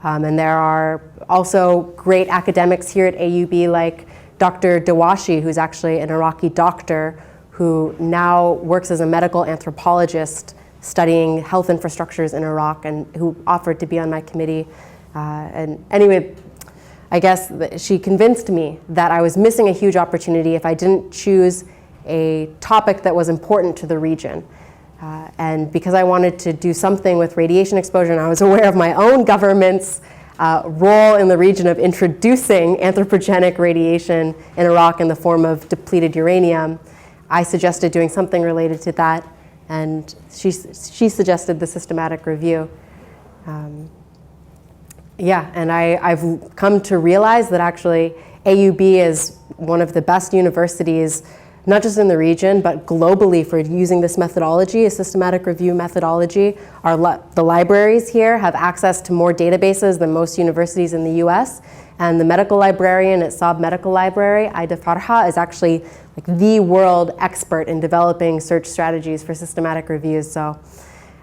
And there are also great academics here at AUB like Dr. Dawashi, who's actually an Iraqi doctor who now works as a medical anthropologist studying health infrastructures in Iraq and who offered to be on my committee. And anyway, I guess she convinced me that I was missing a huge opportunity if I didn't choose a topic that was important to the region. And because I wanted to do something with radiation exposure and I was aware of my own government's role in the region of introducing anthropogenic radiation in Iraq in the form of depleted uranium, I suggested doing something related to that, and she suggested the systematic review. Yeah, and I've come to realize that actually AUB is one of the best universities, not just in the region, but globally for using this methodology, a systematic review methodology. The libraries here have access to more databases than most universities in the US. And the medical librarian at Saab Medical Library, Aida Farha, is actually like the world expert in developing search strategies for systematic reviews. So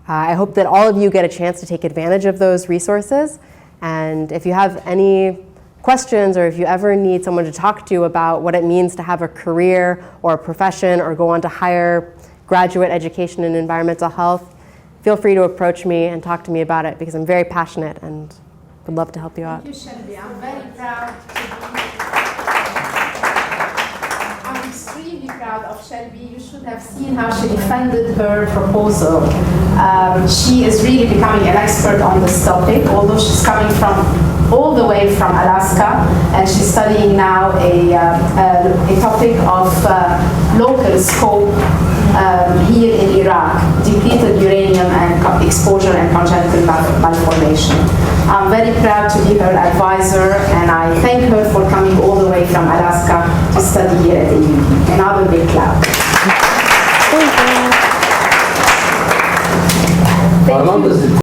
I hope that all of you get a chance to take advantage of those resources. And if you have any questions or if you ever need someone to talk to about what it means to have a career or a profession or go on to higher graduate education in environmental health, feel free to approach me and talk to me about it, because I'm very passionate and would love to help you out. Thank you, Shelby. I'm very proud to be I'm extremely proud of Shelby. You should have seen how she defended her proposal. She is really becoming an expert on this topic, although she's coming from all the way from Alaska, and she's studying now a topic of local scope here in Iraq, depleted uranium and exposure and congenital malformation. I'm very proud to be her advisor, and I thank her for coming all the way from Alaska to study here at the UP. Another big clap. Thank you.